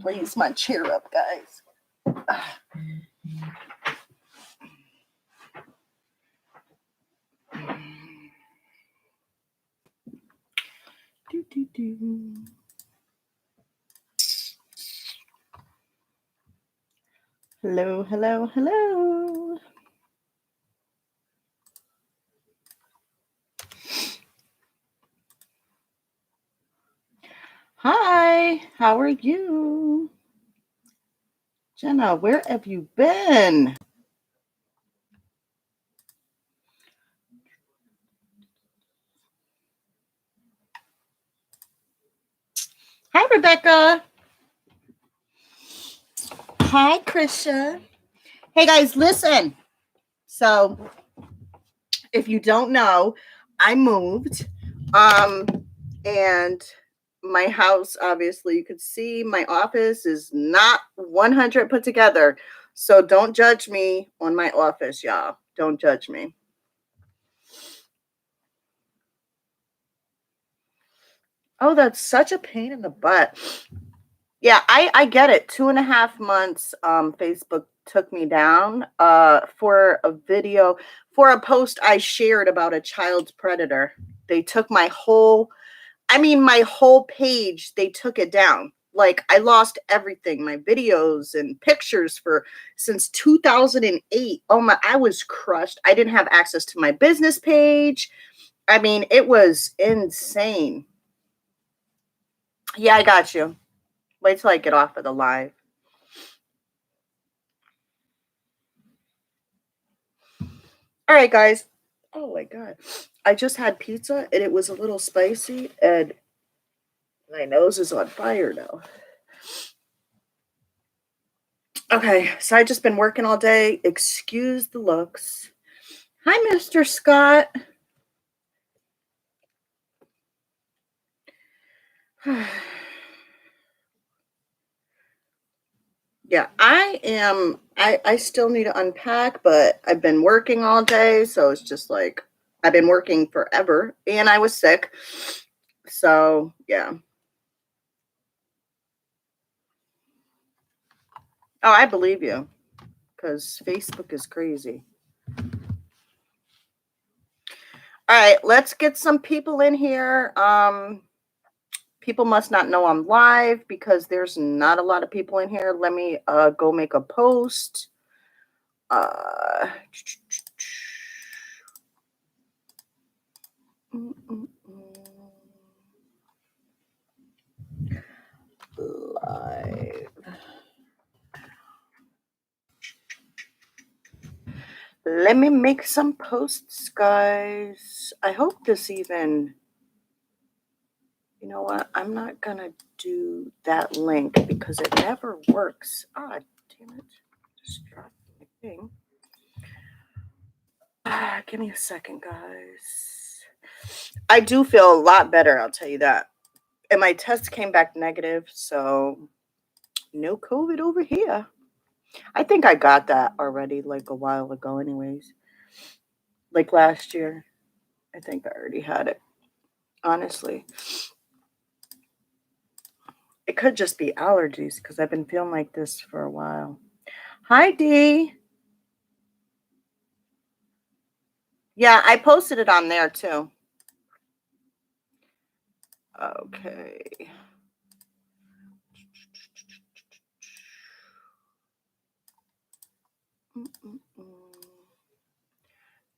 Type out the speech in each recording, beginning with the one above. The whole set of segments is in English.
Raise my chair up, guys. Hello, hello, hello. Hi, how are you? Jenna, where have you been? Hi, Rebecca. Hi, Krisha. Hey, guys, listen. So, if you don't know, I moved. And my house, obviously, you could see my office is not 100 put together. So don't judge me on my office, y'all. Don't judge me. Oh, that's such a pain in the butt. Yeah, I get it. 2.5 months, Facebook took me down for a video, for a post I shared about a child predator. They took my whole page, they took it down. Like, I lost everything, my videos and pictures for since 2008. Oh my, I was crushed. I didn't have access to my business page. I mean, it was insane. Yeah, I got you. Wait till I get off of the live. All right, guys. Oh my God. I just had pizza and it was a little spicy and my nose is on fire now. Okay, so I just been working all day. Excuse the looks. Hi, Mr. Scott. Yeah, I still need to unpack, but I've been working all day, so it's just like I've been working forever and I was sick. So, yeah. Oh, I believe you, because Facebook is crazy. All right, let's get some people in here. People must not know I'm live because there's not a lot of people in here. Let me go make a post. Live. Let me make some posts, guys. I hope this even, you know what? I'm not gonna do that link because it never works. Ah, damn it. Just dropped my thing. Give me a second, guys. I do feel a lot better, I'll tell you that. And my test came back negative, so no COVID over here. I think I got that already like a while ago, anyways. Like last year. I think I already had it. Honestly. It could just be allergies because I've been feeling like this for a while. Hi, Dee. Yeah, I posted it on there too. Okay.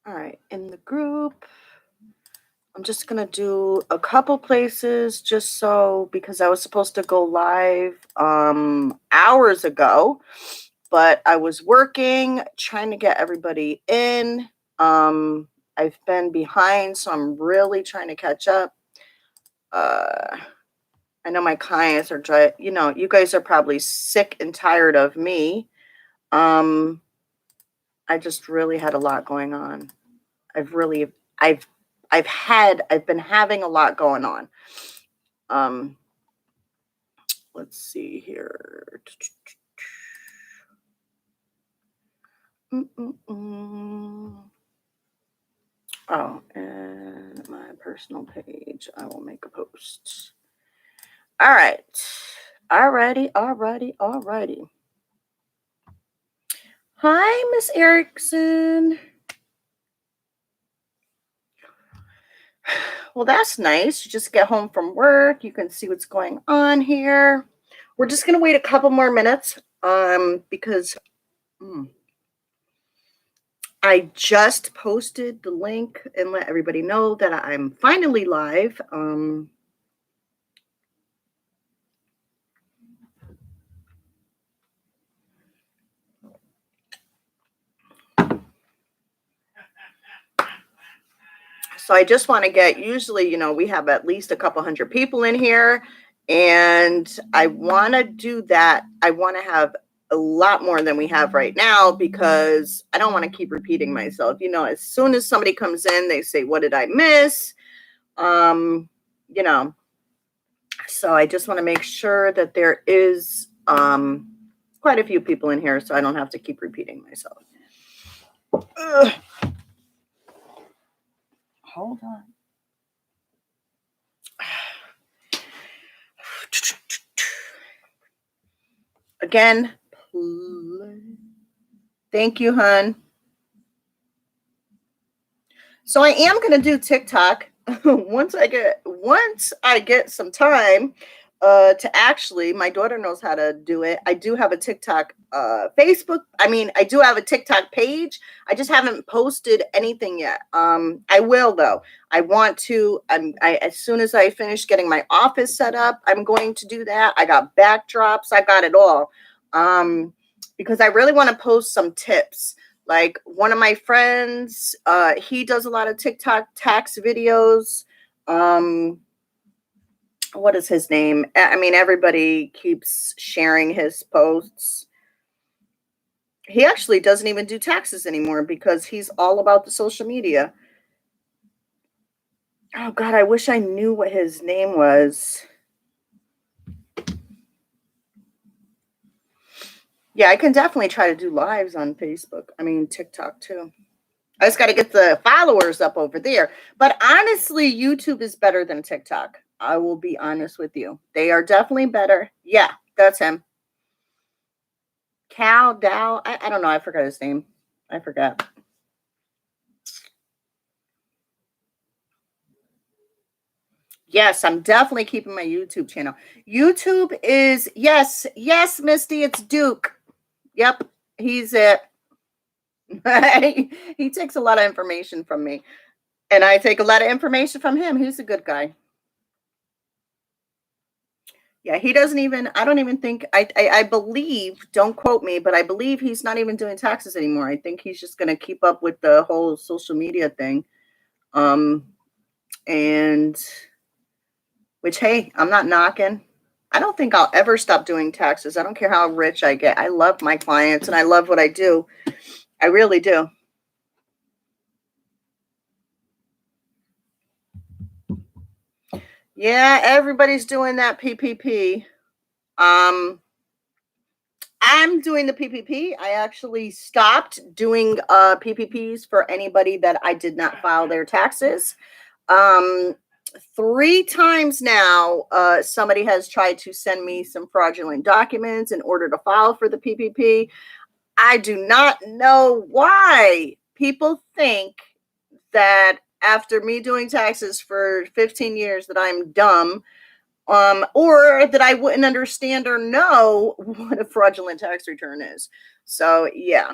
All right, in the group. I'm just going to do a couple places just so, because I was supposed to go live hours ago, but I was working, trying to get everybody in. I've been behind, so I'm really trying to catch up. I know my clients are you guys are probably sick and tired of me. I just really had a lot going on. I've been having a lot going on. Let's see here. Oh, and my personal page, I will make a post. All right. Alrighty. Hi, Miss Erickson. Well, that's nice. You just get home from work. You can see what's going on here. We're just gonna wait a couple more minutes, because I just posted the link and let everybody know that I'm finally live. So I just want to get, usually, we have at least a couple hundred people in here, and I want to do that. I want to have a lot more than we have right now because I don't want to keep repeating myself. As soon as somebody comes in, they say, "What did I miss?" Um, you know, so I just want to make sure that there is quite a few people in here so I don't have to keep repeating myself. Ugh. Hold on. Again, thank you, hun. So I am going to do TikTok once I get some time to actually. My daughter knows how to do it. I do have a TikTok Facebook. I do have a TikTok page. I just haven't posted anything yet. I will though. I want to. As soon as I finish getting my office set up, I'm going to do that. I got backdrops. I got it all. Because I really want to post some tips. Like one of my friends, he does a lot of TikTok tax videos. What is his name? Everybody keeps sharing his posts. He actually doesn't even do taxes anymore because he's all about the social media. Oh God, I wish I knew what his name was. Yeah, I can definitely try to do lives on Facebook. TikTok too. I just got to get the followers up over there. But honestly, YouTube is better than TikTok. I will be honest with you. They are definitely better. Yeah, that's him. Cal Dow. I don't know. I forgot his name. I forgot. Yes, I'm definitely keeping my YouTube channel. YouTube is, yes, Misty, it's Duke. Yep, he's it. He takes a lot of information from me, and I take a lot of information from him. He's a good guy. Yeah, he doesn't even. I don't even think. I believe. Don't quote me, but I believe he's not even doing taxes anymore. I think he's just going to keep up with the whole social media thing. Um, and which, hey, I'm not knocking. I don't think I'll ever stop doing taxes. I don't care how rich I get. I love my clients and I love what I do. I really do. Yeah, everybody's doing that PPP. Um, I'm doing the PPP. I actually stopped doing PPPs for anybody that I did not file their taxes. Um, 3 times now, somebody has tried to send me some fraudulent documents in order to file for the PPP. I do not know why people think that after me doing taxes for 15 years that I'm dumb, or that I wouldn't understand or know what a fraudulent tax return is. So yeah,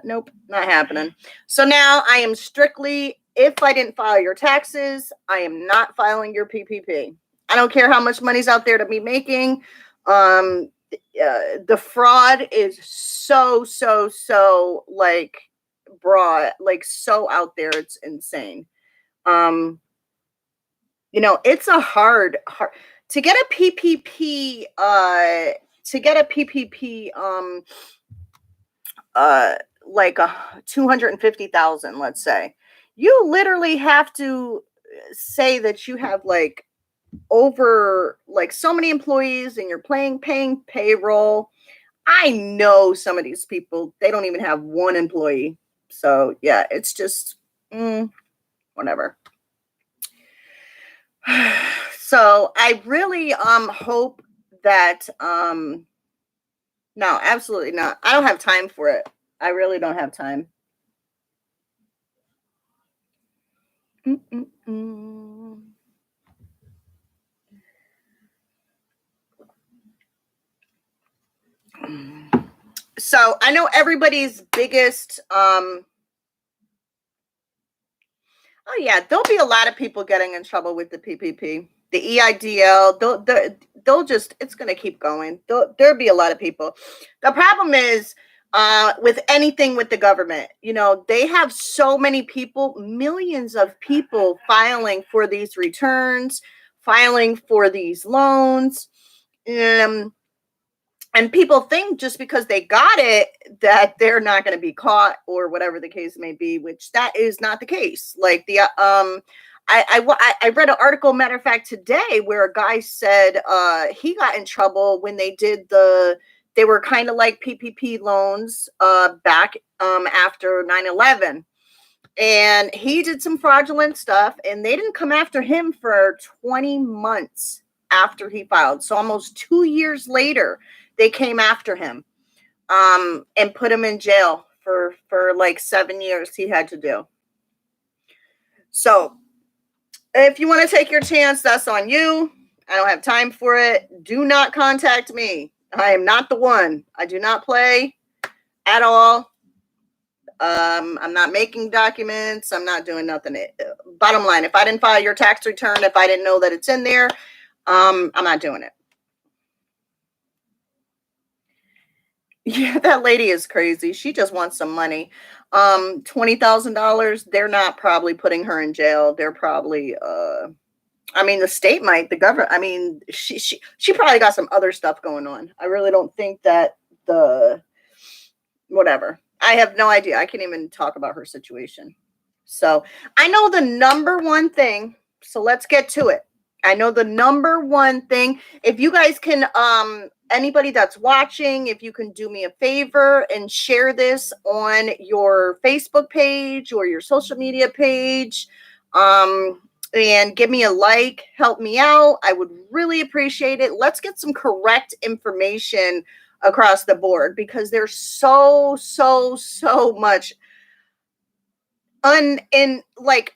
nope, not happening. So now I am strictly, if I didn't file your taxes, I am not filing your PPP. I don't care how much money's out there to be making. The fraud is so like broad, like so out there. It's insane. Um, it's a hard to get a PPP. To get a PPP. Uh, like a 250,000, let's say, you literally have to say that you have like over like so many employees and you're paying payroll. I know some of these people, they don't even have one employee. So yeah, it's just Whatever. So I really hope that no, absolutely not. I don't have time for it. I really don't have time. Mm-mm-mm. So I know everybody's biggest oh yeah, there'll be a lot of people getting in trouble with the PPP, the EIDL. They'll just, it's going to keep going. There'll be a lot of people. The problem is with anything with the government, you know, they have so many people, millions of people filing for these returns, filing for these loans. Um, and people think just because they got it that they're not going to be caught or whatever the case may be, which that is not the case. Like I read an article, matter of fact, today, where a guy said he got in trouble when they were kind of like PPP loans back after 9/11, and he did some fraudulent stuff, and they didn't come after him for 20 months after he filed. So almost 2 years later, they came after him and put him in jail for like 7 years he had to do. So if you want to take your chance, that's on you. I don't have time for it. Do not contact me. I am not the one. I do not play at all. I'm not making documents. I'm not doing nothing. Bottom line, if I didn't file your tax return, if I didn't know that it's in there, I'm not doing it. Yeah, that lady is crazy. She just wants some money. $20,000. They're not probably putting her in jail. They're probably I mean, the state might, the government. I mean, she probably got some other stuff going on. I really don't think that the whatever. I have no idea. I can't even talk about her situation. So I know the number one thing. So let's get to it. I know the number one thing. If you guys can, anybody that's watching, if you can do me a favor and share this on your Facebook page or your social media page, and give me a like, help me out. I would really appreciate it. Let's get some correct information across the board, because there's so much in like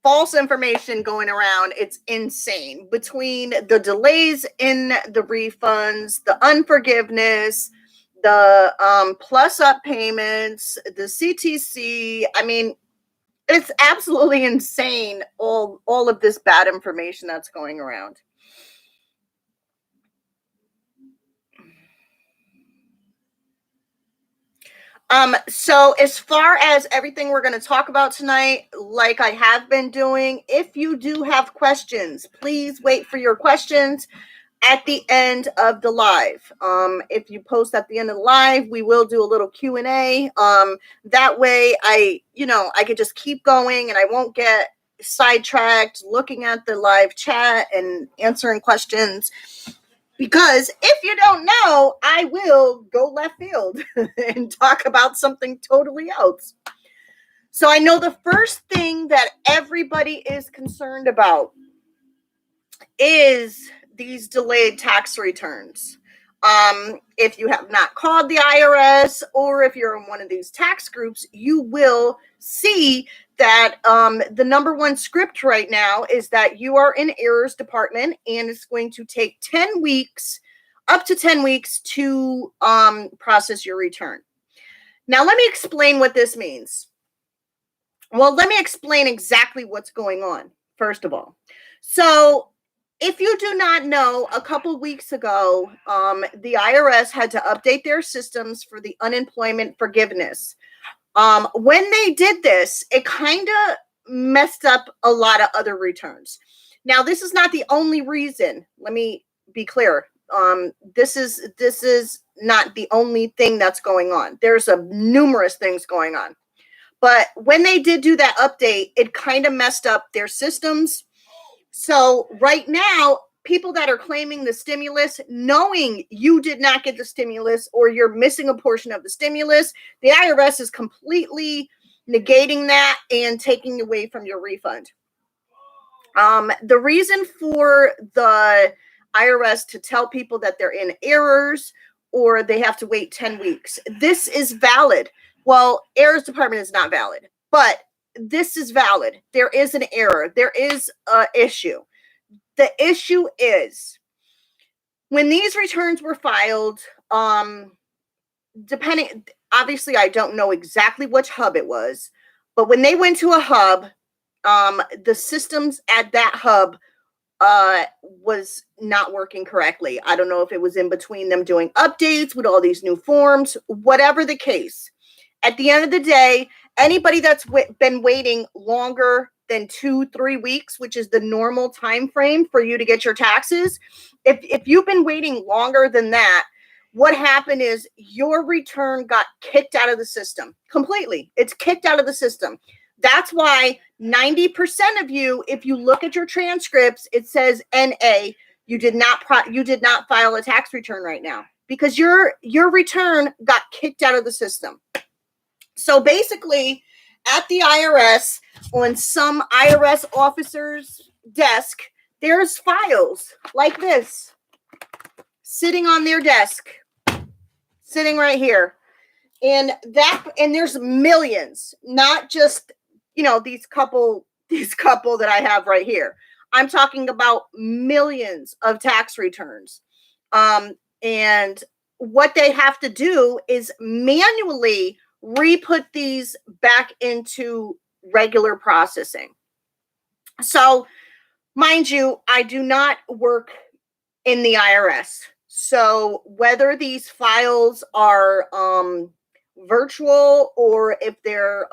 false information going around. It's insane, between the delays in the refunds, the unforgiveness, the plus up payments, the CTC. I mean, it's absolutely insane, all of this bad information that's going around. So as far as everything we're going to talk about tonight, like I have been doing, if you do have questions, please wait for your questions at the end of the live. If you post at the end of the live, we will do a little Q&A. That way I could just keep going and I won't get sidetracked looking at the live chat and answering questions. Because if you don't know, I will go left field and talk about something totally else. So I know the first thing that everybody is concerned about is these delayed tax returns. If you have not called the IRS, or if you're in one of these tax groups, you will see that the number one script right now is that you are in errors department, and it's going to take 10 weeks, up to 10 weeks to process your return. Now, let me explain what this means. Well, let me explain exactly what's going on, first of all. So if you do not know, a couple weeks ago, the IRS had to update their systems for the unemployment forgiveness. When they did this, it kind of messed up a lot of other returns. Now, this is not the only reason. Let me be clear. This is not the only thing that's going on. There's numerous things going on. But when they did do that update, it kind of messed up their systems. So right now, people that are claiming the stimulus, knowing you did not get the stimulus or you're missing a portion of the stimulus, the IRS is completely negating that and taking away from your refund. The reason for the IRS to tell people that they're in errors or they have to wait 10 weeks, this is valid. Well, errors department is not valid, but this is valid. There is an error. There is an issue. The issue is when these returns were filed, depending, obviously I don't know exactly which hub it was, but when they went to a hub, the systems at that hub was not working correctly. I don't know if it was in between them doing updates with all these new forms, whatever the case. At the end of the day, anybody that's been waiting longer than 2-3 weeks, which is the normal time frame for you to get your taxes, if you've been waiting longer than that, what happened is your return got kicked out of the system completely. It's kicked out of the system. That's why 90% of you, if you look at your transcripts, it says NA. You did not file a tax return right now because your return got kicked out of the system. So basically, at the IRS, on some IRS officer's desk, there's files like this sitting on their desk, sitting right here. And there's millions, not just, these couple that I have right here. I'm talking about millions of tax returns. And what they have to do is manually re-put these back into regular processing. So, mind you, I do not work in the IRS. So whether these files are virtual or if they're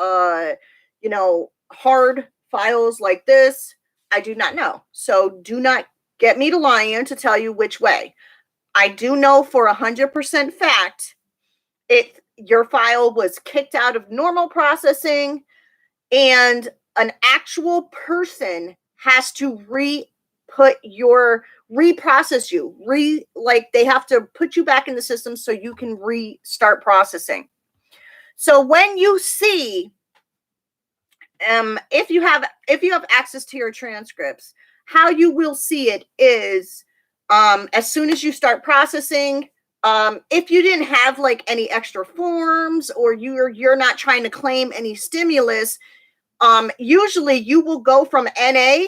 hard files like this, I do not know. So do not get me to lying to tell you which way. I do know for 100% fact your file was kicked out of normal processing and an actual person has to reprocess you, they have to put you back in the system so you can restart processing. So when you see, if you have access to your transcripts, how you will see it is, as soon as you start processing, if you didn't have like any extra forms or you're not trying to claim any stimulus, usually you will go from NA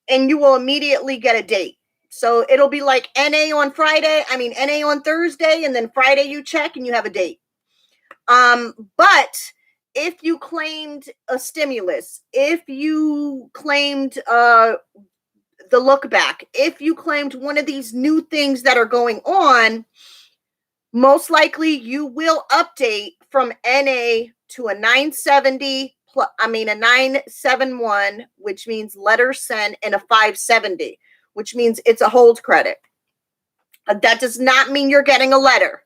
and you will immediately get a date. So it'll be like NA on Thursday, and then Friday you check and you have a date. But if you claimed a stimulus, if you claimed the look back, if you claimed one of these new things that are going on, most likely you will update from NA to a 970, a 971, which means letter sent, and a 570, which means it's a hold credit. That does not mean you're getting a letter.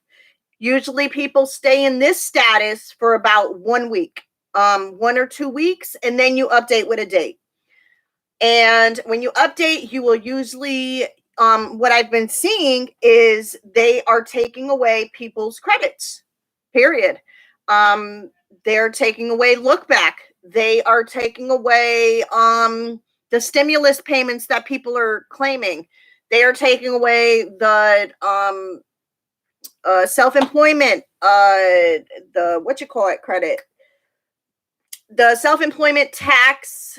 Usually people stay in this status for about 1 week, 1 or 2 weeks, and then you update with a date. And when you update, you will usually, what I've been seeing is they are taking away people's credits, period. They're taking away look back. They are taking away the stimulus payments that people are claiming. They are taking away the self-employment, the credit, the self-employment tax,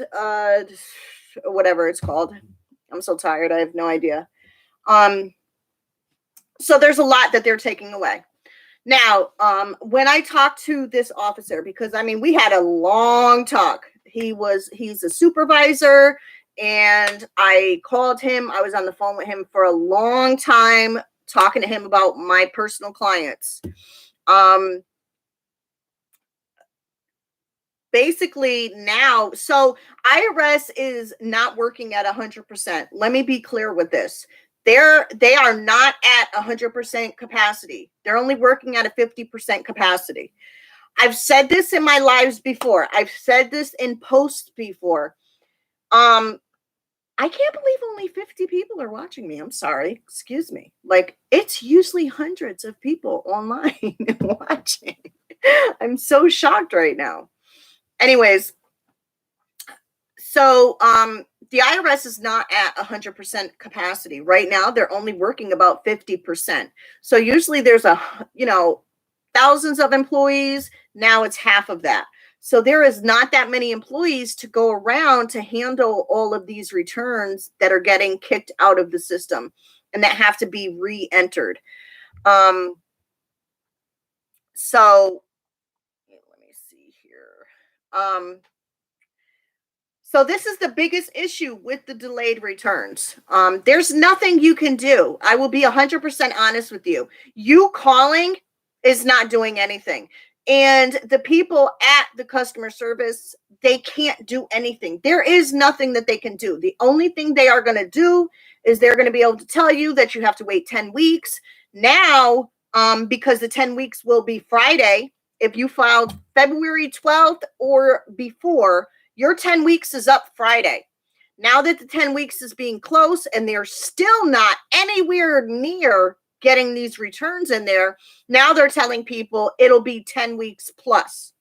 whatever it's called. I'm so tired. I have no idea. So there's a lot that they're taking away. Now, when I talked to this officer, because we had a long talk. He's a supervisor, and I called him. I was on the phone with him for a long time, talking to him about my personal clients. Basically now, so IRS is not working at 100%. Let me be clear with this. They are not at 100% capacity. They're only working at a 50% capacity. I've said this in my lives before. I've said this in posts before. I can't believe only 50 people are watching me. I'm sorry. Excuse me. It's usually hundreds of people online watching. I'm so shocked right now. Anyways, so the IRS is not at 100% capacity right now. They're only working about 50%. So usually there's thousands of employees. Now it's half of that. So there is not that many employees to go around to handle all of these returns that are getting kicked out of the system and that have to be re-entered. So let me see here. So this is the biggest issue with the delayed returns. There's nothing you can do. I will be 100% honest with you. You calling is not doing anything. And the people at the customer service, they can't do anything. There is nothing that they can do. The only thing they are going to do is they're going to be able to tell you that you have to wait 10 weeks. Now, because the 10 weeks will be Friday, if you filed February 12th or before, your 10 weeks is up Friday. Now that the 10 weeks is being close and they're still not anywhere near getting these returns in there, now they're telling people it'll be 10 weeks plus.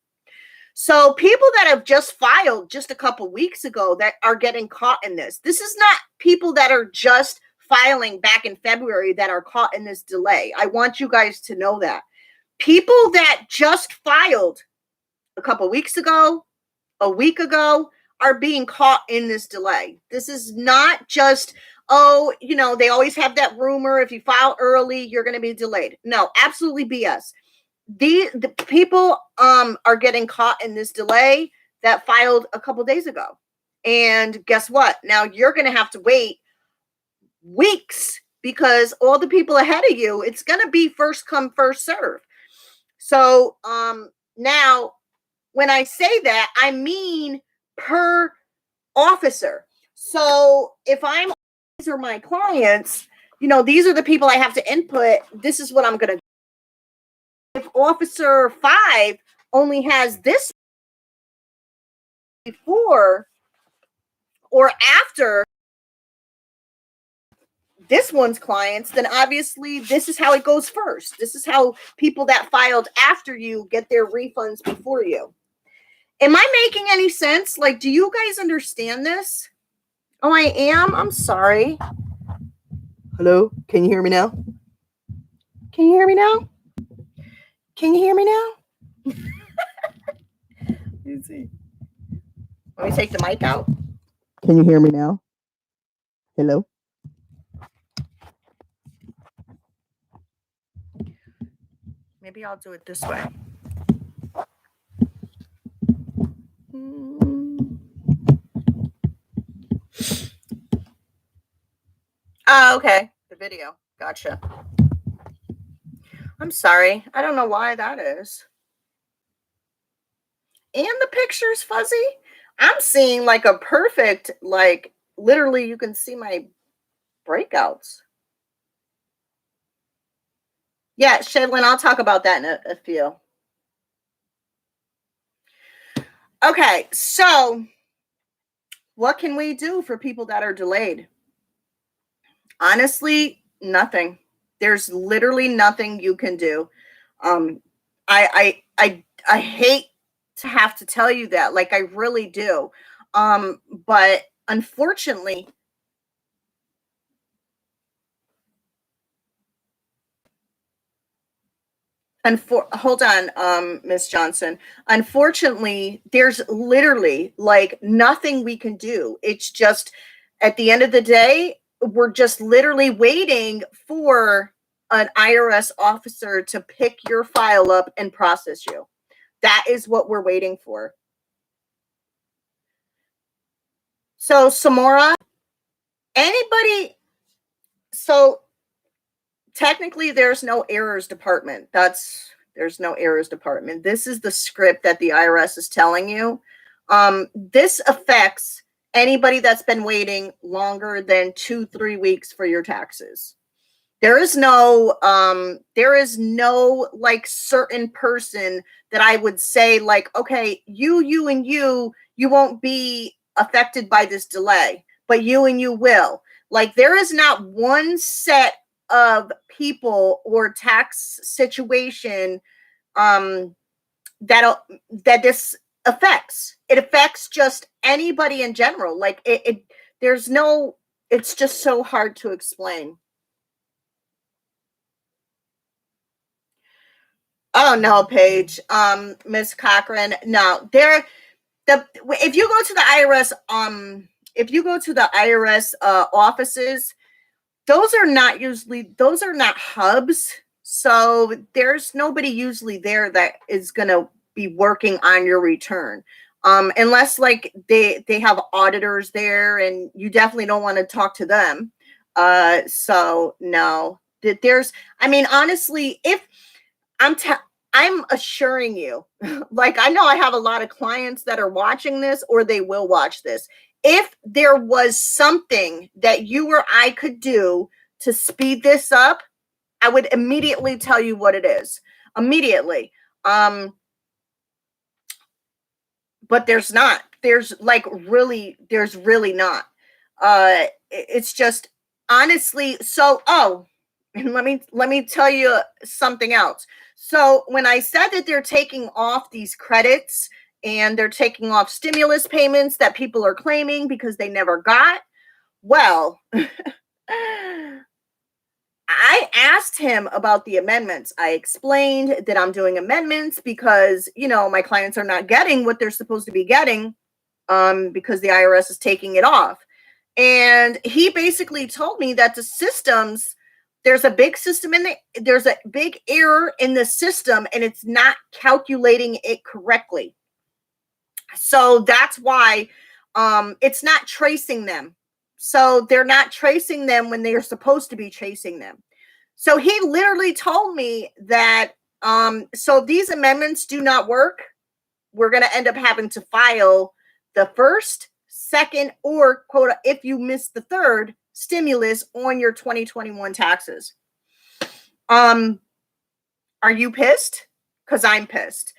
So people that have just filed just a couple weeks ago that are getting caught in this. This is not people that are just filing back in February that are caught in this delay. I want you guys to know that. People that just filed a couple weeks ago, a week ago, are being caught in this delay. This is not just, they always have that rumor, if you file early, you're going to be delayed. No, absolutely BS. The people are getting caught in this delay that filed a couple days ago. And guess what? Now you're going to have to wait weeks because all the people ahead of you, it's going to be first come, first serve. So now, when I say that, I mean per officer. So if these are my clients, these are the people I have to input. This is what I'm going to do. If officer 5 only has this before or after this one's clients, then obviously this is how it goes first. This is how people that filed after you get their refunds before you. Am I making any sense? Like, do you guys understand this? Oh, I am? I'm sorry. Hello? Can you hear me now? Can you hear me now? Can you hear me now? Let me see. Let me take the mic out. Can you hear me now? Hello? Maybe I'll do it this way. Oh, okay. The video. Gotcha. I'm sorry. I don't know why that is. And the picture's fuzzy. I'm seeing like a perfect, like literally you can see my breakouts. Yeah, Shedlin, I'll talk about that in a few. Okay, so what can we do for people that are delayed? Honestly, nothing. There's literally nothing you can do. I hate to have to tell you that, like I really do. But unfortunately, hold on, Miss Johnson. Unfortunately, there's literally like nothing we can do. It's just at the end of the day, we're just literally waiting for an IRS officer to pick your file up and process you. That is what we're waiting for. So, Samora, anybody, so technically there's no errors department. There's no errors department. This is the script that the IRS is telling you. This affects anybody that's been waiting longer than 2-3 weeks for your taxes. There is no like certain person that I would say like, okay, you and you won't be affected by this delay, but you and you will. Like there is not one set of people or tax situation that this affects. It affects just anybody in general. Like there's no, it's just so hard to explain. Oh no, Paige. Miss Cochran. No, if you go to the IRS, if you go to the IRS offices, those are not hubs. So there's nobody usually there that is gonna be working on your return. Unless like they have auditors there, and you definitely don't want to talk to them. So no. There's, I mean, honestly, if I'm t- I'm assuring you, like I know I have a lot of clients that are watching this or they will watch this. If there was something that you or I could do to speed this up, I would immediately tell you what it is. Immediately. But there's not. There's really not. It's just honestly, so and let me tell you something else. So when I said that they're taking off these credits and they're taking off stimulus payments that people are claiming because they never got, well, I asked him about the amendments. I explained that I'm doing amendments because, my clients are not getting what they're supposed to be getting, because the IRS is taking it off. And he basically told me that the systems, there's a big there's a big error in the system and it's not calculating it correctly. So that's why it's not tracing them. So they're not tracing them when they are supposed to be tracing them. So he literally told me that so if these amendments do not work, we're going to end up having to file the first, second, or quota, if you miss the third stimulus on your 2021 taxes. Are you pissed? Because I'm pissed.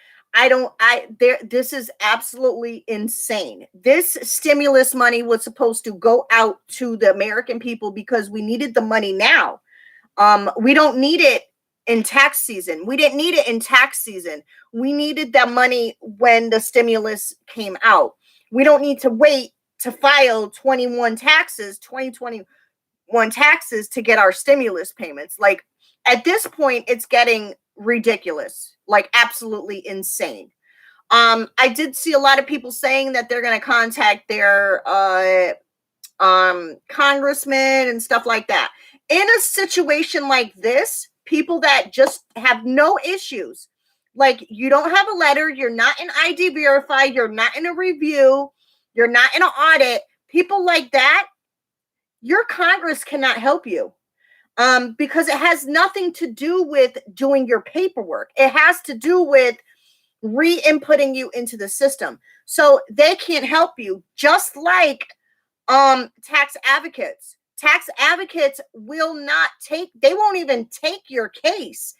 This is absolutely insane. This stimulus money was supposed to go out to the American people because we needed the money now. We don't need it in tax season. We didn't need it in tax season. We needed that money when the stimulus came out. We don't need to wait to file 2021 taxes to get our stimulus payments. Like at this point, it's getting ridiculous, like absolutely insane. I did see a lot of people saying that they're going to contact their congressmen and stuff like that. In a situation like this, people that just have no issues, like you don't have a letter, you're not in ID verified, you're not in a review, you're not in an audit, people like that, your Congress cannot help you. Because it has nothing to do with doing your paperwork. It has to do with re-inputting you into the system. So they can't help you, just like tax advocates. Tax advocates they won't even take your case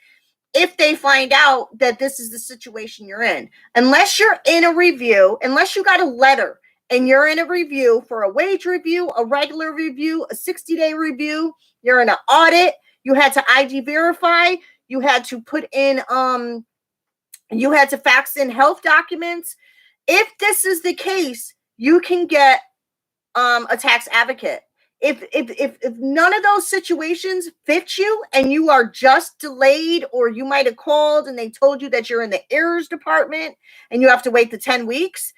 if they find out that this is the situation you're in. Unless you're in a review, unless you got a letter and you're in a review for a wage review, a regular review, a 60-day review, you're in an audit, you had to ID verify, you had to put in, you had to fax in health documents. If this is the case, you can get a tax advocate. If none of those situations fit you and you are just delayed, or you might have called and they told you that you're in the errors department and you have to wait the 10 weeks,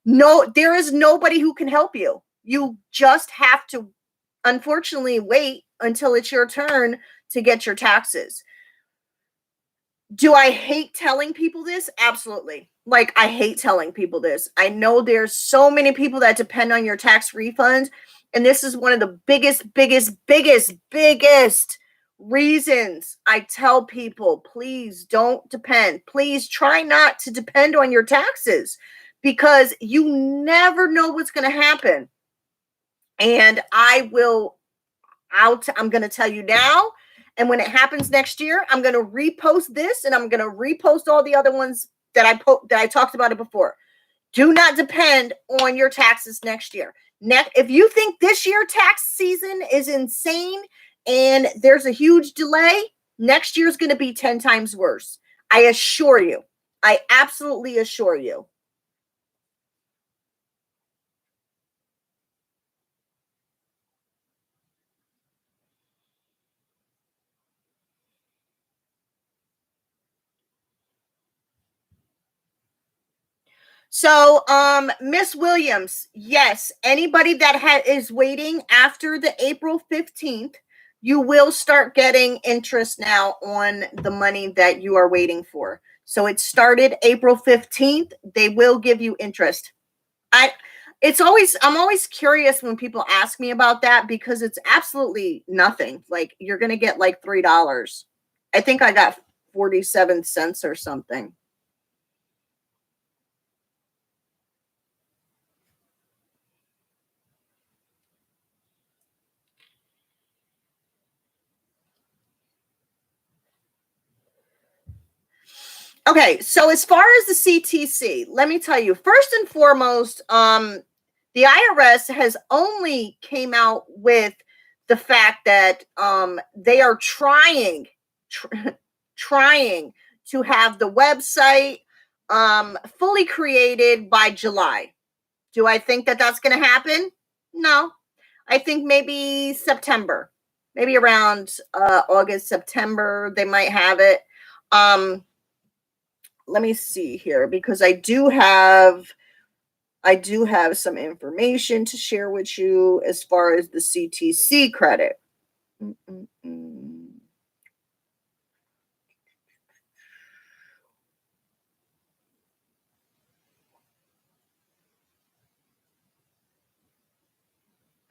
no, there is nobody who can help you. You just have to, unfortunately, wait until it's your turn to get your taxes. Do I hate telling people this? Absolutely. Like, I hate telling people this. I know there's so many people that depend on your tax refunds. And this is one of the biggest reasons I tell people, please don't depend. Please try not to depend on your taxes, because you never know what's going to happen. And I'm going to tell you now. And when it happens next year, I'm going to repost this, and I'm going to repost all the other ones that I talked about it before. Do not depend on your taxes next year. If you think this year tax season is insane and there's a huge delay, next year is going to be 10 times worse. I assure you. I absolutely assure you. So, Miss Williams, yes, anybody that is waiting after the April 15th, you will start getting interest now on the money that you are waiting for. So it started April 15th. They will give you interest. I'm always curious when people ask me about that because it's absolutely nothing. Like you're going to get like $3. I think I got 47 cents or something. Okay, so as far as the CTC, let me tell you, first and foremost, the IRS has only came out with the fact that they are trying to have the website fully created by July. Do I think that that's going to happen? No. I think maybe September, maybe around August, September, they might have it. Let me see here because I do have some information to share with you as far as the CTC credit. Mm-mm-mm.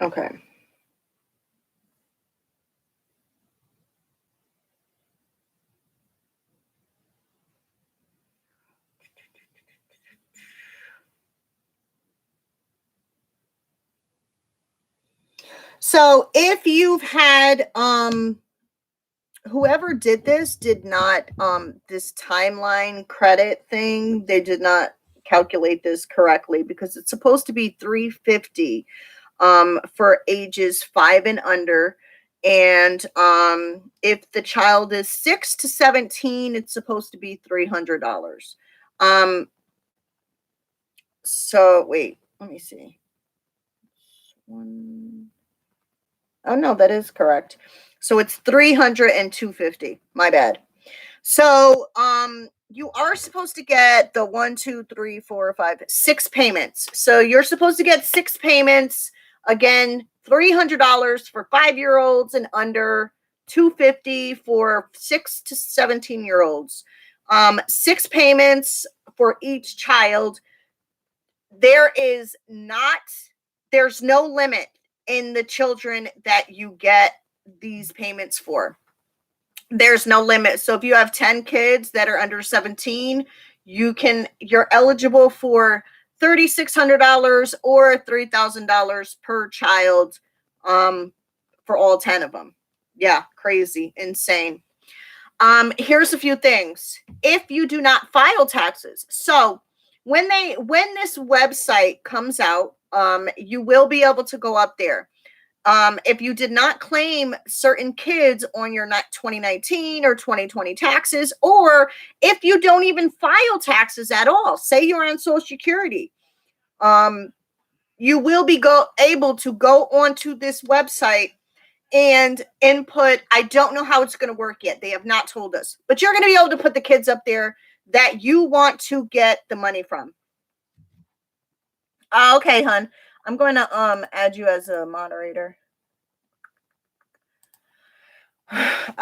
Okay. So if you've had whoever did this did not this timeline credit thing, they did not calculate this correctly because it's supposed to be 350 for ages 5 and under. And if the child is 6 to 17, it's supposed to be $300. So wait, let me see. Oh no, that is correct. So it's 300 and 250. My bad. So you are supposed to get the 1, 2, 3, 4, 5, 6 payments. So you're supposed to get 6 payments. Again, $300 for 5-year-olds and under, 250 for 6 to 17-year-olds. 6 payments for each child. There is not there's no limit in the children that you get these payments for. There's no limit. So if you have 10 kids that are under 17, you're eligible for $3,600 or $3,000 per child for all 10 of them. Yeah, crazy, insane. Here's a few things. If you do not file taxes, so when this website comes out, you will be able to go up there. If you did not claim certain kids on your 2019 or 2020 taxes, or if you don't even file taxes at all, say you're on Social Security, you will be able to go onto this website and input. I don't know how it's going to work yet. They have not told us, but you're going to be able to put the kids up there that you want to get the money from. Okay, hun. I'm going to add you as a moderator.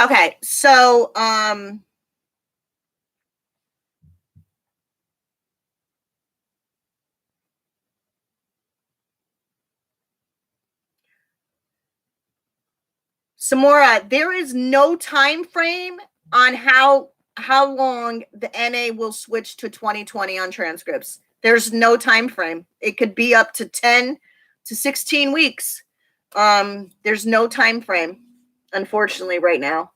Okay, so Samora, there is no time frame on how long the NA will switch to 2020 on transcripts. There's no time frame. It could be up to 10 to 16 weeks. There's no time frame, unfortunately, right now.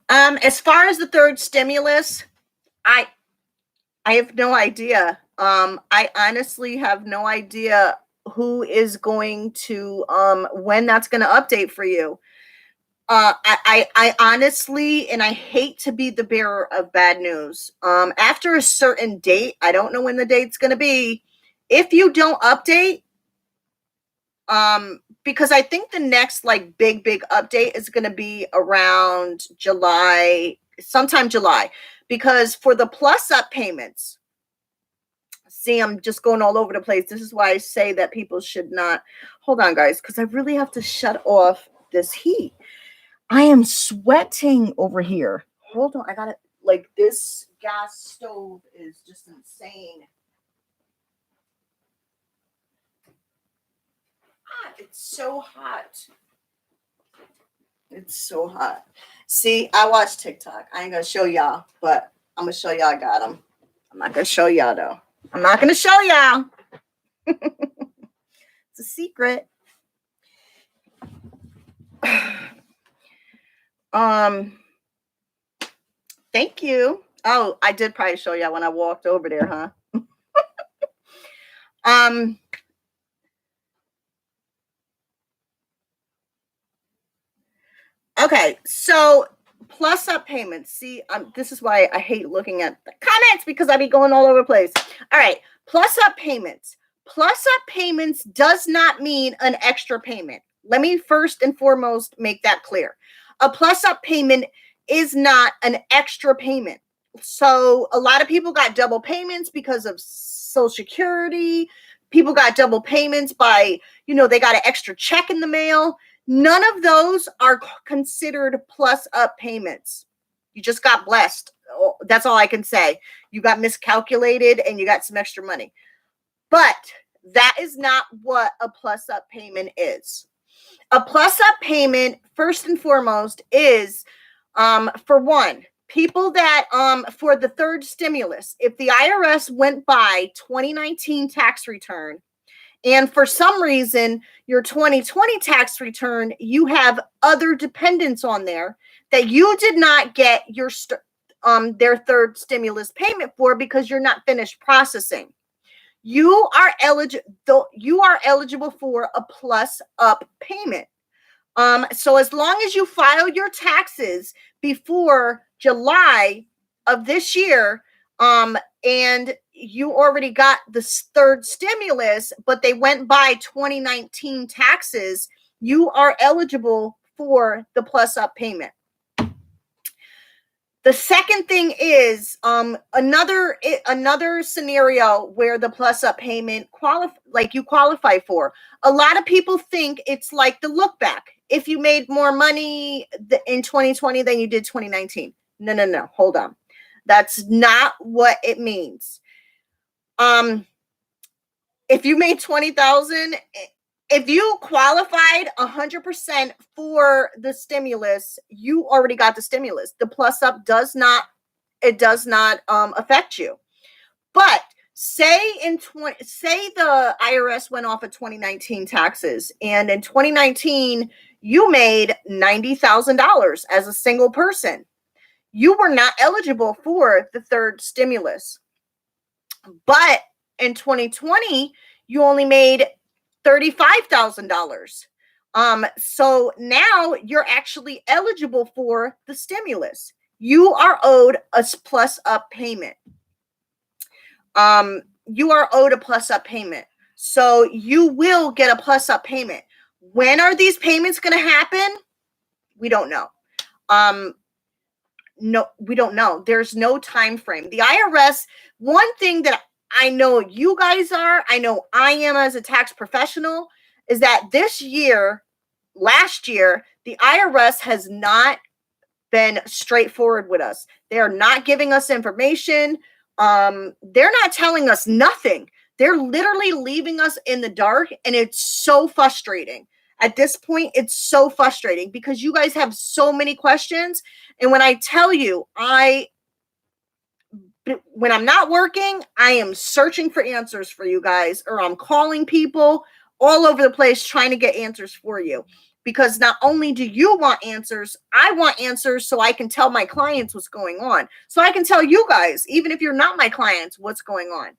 As far as the third stimulus, I have no idea. I honestly have no idea who is going to when that's going to update for you. I honestly, and I hate to be the bearer of bad news. After a certain date, I don't know when the date's going to be. If you don't update, because I think the next like big update is going to be around July sometime July, because for the plus up payments, see, I'm just going all over the place. This is why I say that people should not, hold on guys, because I really have to shut off this heat. I am sweating over here. Hold on, I got it. Like, this gas stove is just insane. It's so hot. It's so hot. See, I watch TikTok. I ain't gonna show y'all, but I'm gonna show y'all I got them. I'm not gonna show y'all though. I'm not gonna show y'all. It's a secret. Thank you. Oh, I did probably show y'all when I walked over there, huh? Okay, so plus up payments. See, this is why I hate looking at the comments, because I be going all over the place. All right, plus up payments. Plus up payments does not mean an extra payment. Let me first and foremost make that clear. A plus up payment is not an extra payment. So a lot of people got double payments because of Social Security. People got double payments by, they got an extra check in the mail. None of those are considered plus up payments. You just got blessed. That's all I can say. You got miscalculated and you got some extra money. But that is not what a plus up payment is. A plus up payment, first and foremost, is for one, people that for the third stimulus, if the IRS went by 2019 tax return, and for some reason, your 2020 tax return, you have other dependents on there that you did not get their third stimulus payment for because you're not finished processing. You are eligible for a plus up payment. So as long as you file your taxes before July of this year, and you already got the third stimulus, but they went by 2019 taxes, you are eligible for the plus up payment. The second thing is another scenario where the plus up payment you qualify for. A lot of people think it's like the look back. If you made more money in 2020 than you did 2019. No. Hold on. That's not what it means. If you made 20,000, if you qualified 100% for the stimulus, you already got the stimulus. The plus up does not affect you. But say the IRS went off of 2019 taxes, and in 2019 you made $90,000 as a single person. You were not eligible for the third stimulus. But in 2020, you only made $35,000. So now you're actually eligible for the stimulus. You are owed a plus up payment. You are owed a plus up payment. So you will get a plus up payment. When are these payments going to happen? We don't know. No, we don't know. There's no time frame. The IRS, one thing that I know you guys are, I know I am as a tax professional, is that last year, the IRS has not been straightforward with us. They are not giving us information. They're not telling us nothing. They're literally leaving us in the dark, and it's so frustrating. At this point, it's so frustrating because you guys have so many questions. And when I tell you, when I'm not working, I am searching for answers for you guys, or I'm calling people all over the place trying to get answers for you. Because not only do you want answers, I want answers so I can tell my clients what's going on. So I can tell you guys, even if you're not my clients, what's going on.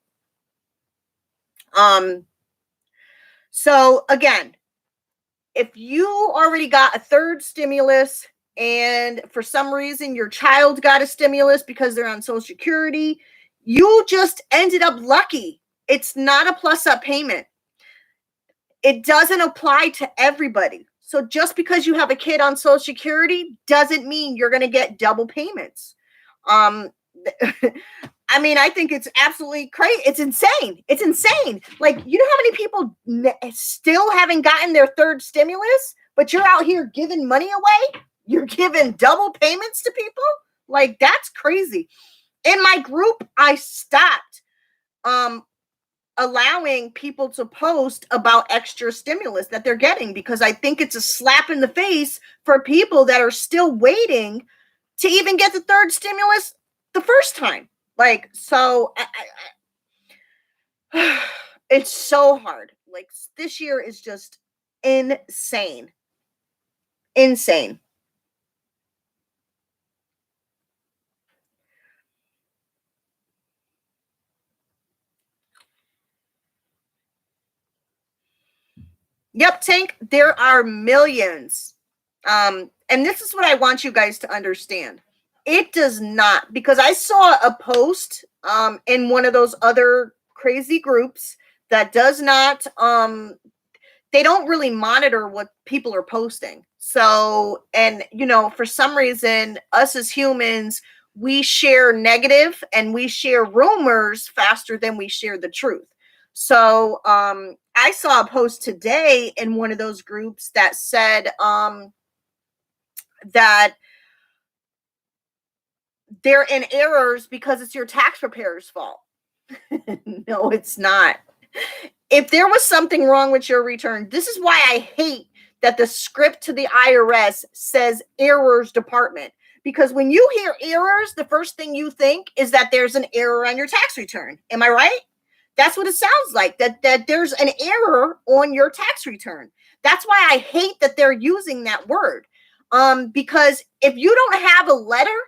So again, if you already got a third stimulus and for some reason your child got a stimulus because they're on Social Security, you just ended up lucky. It's not a plus up payment. It doesn't apply to everybody. So just because you have a kid on Social Security doesn't mean you're going to get double payments. Um, I mean, I think it's absolutely crazy. It's insane. It's insane. Like, you know how many people still haven't gotten their third stimulus, but you're out here giving money away? You're giving double payments to people? Like, that's crazy. In my group, I stopped um allowing people to post about extra stimulus that they're getting, because I think it's a slap in the face for people that are still waiting to even get the third stimulus the first time. Like, so it's so hard. Like, this year is just insane. Insane. Yep, Tank, there are millions. And this is what I want you guys to understand. It does not, because I saw a post in one of those other crazy groups that does not they don't really monitor what people are posting. So, and for some reason, us as humans, we share negative and we share rumors faster than we share the truth. So, I saw a post today in one of those groups that said that they're in errors because it's your tax preparer's fault. No, it's not. If there was something wrong with your return, this is why I hate that the script to the IRS says errors department. Because when you hear errors, the first thing you think is that there's an error on your tax return. Am I right? That's what it sounds like, that there's an error on your tax return. That's why I hate that they're using that word. Because if you don't have a letter,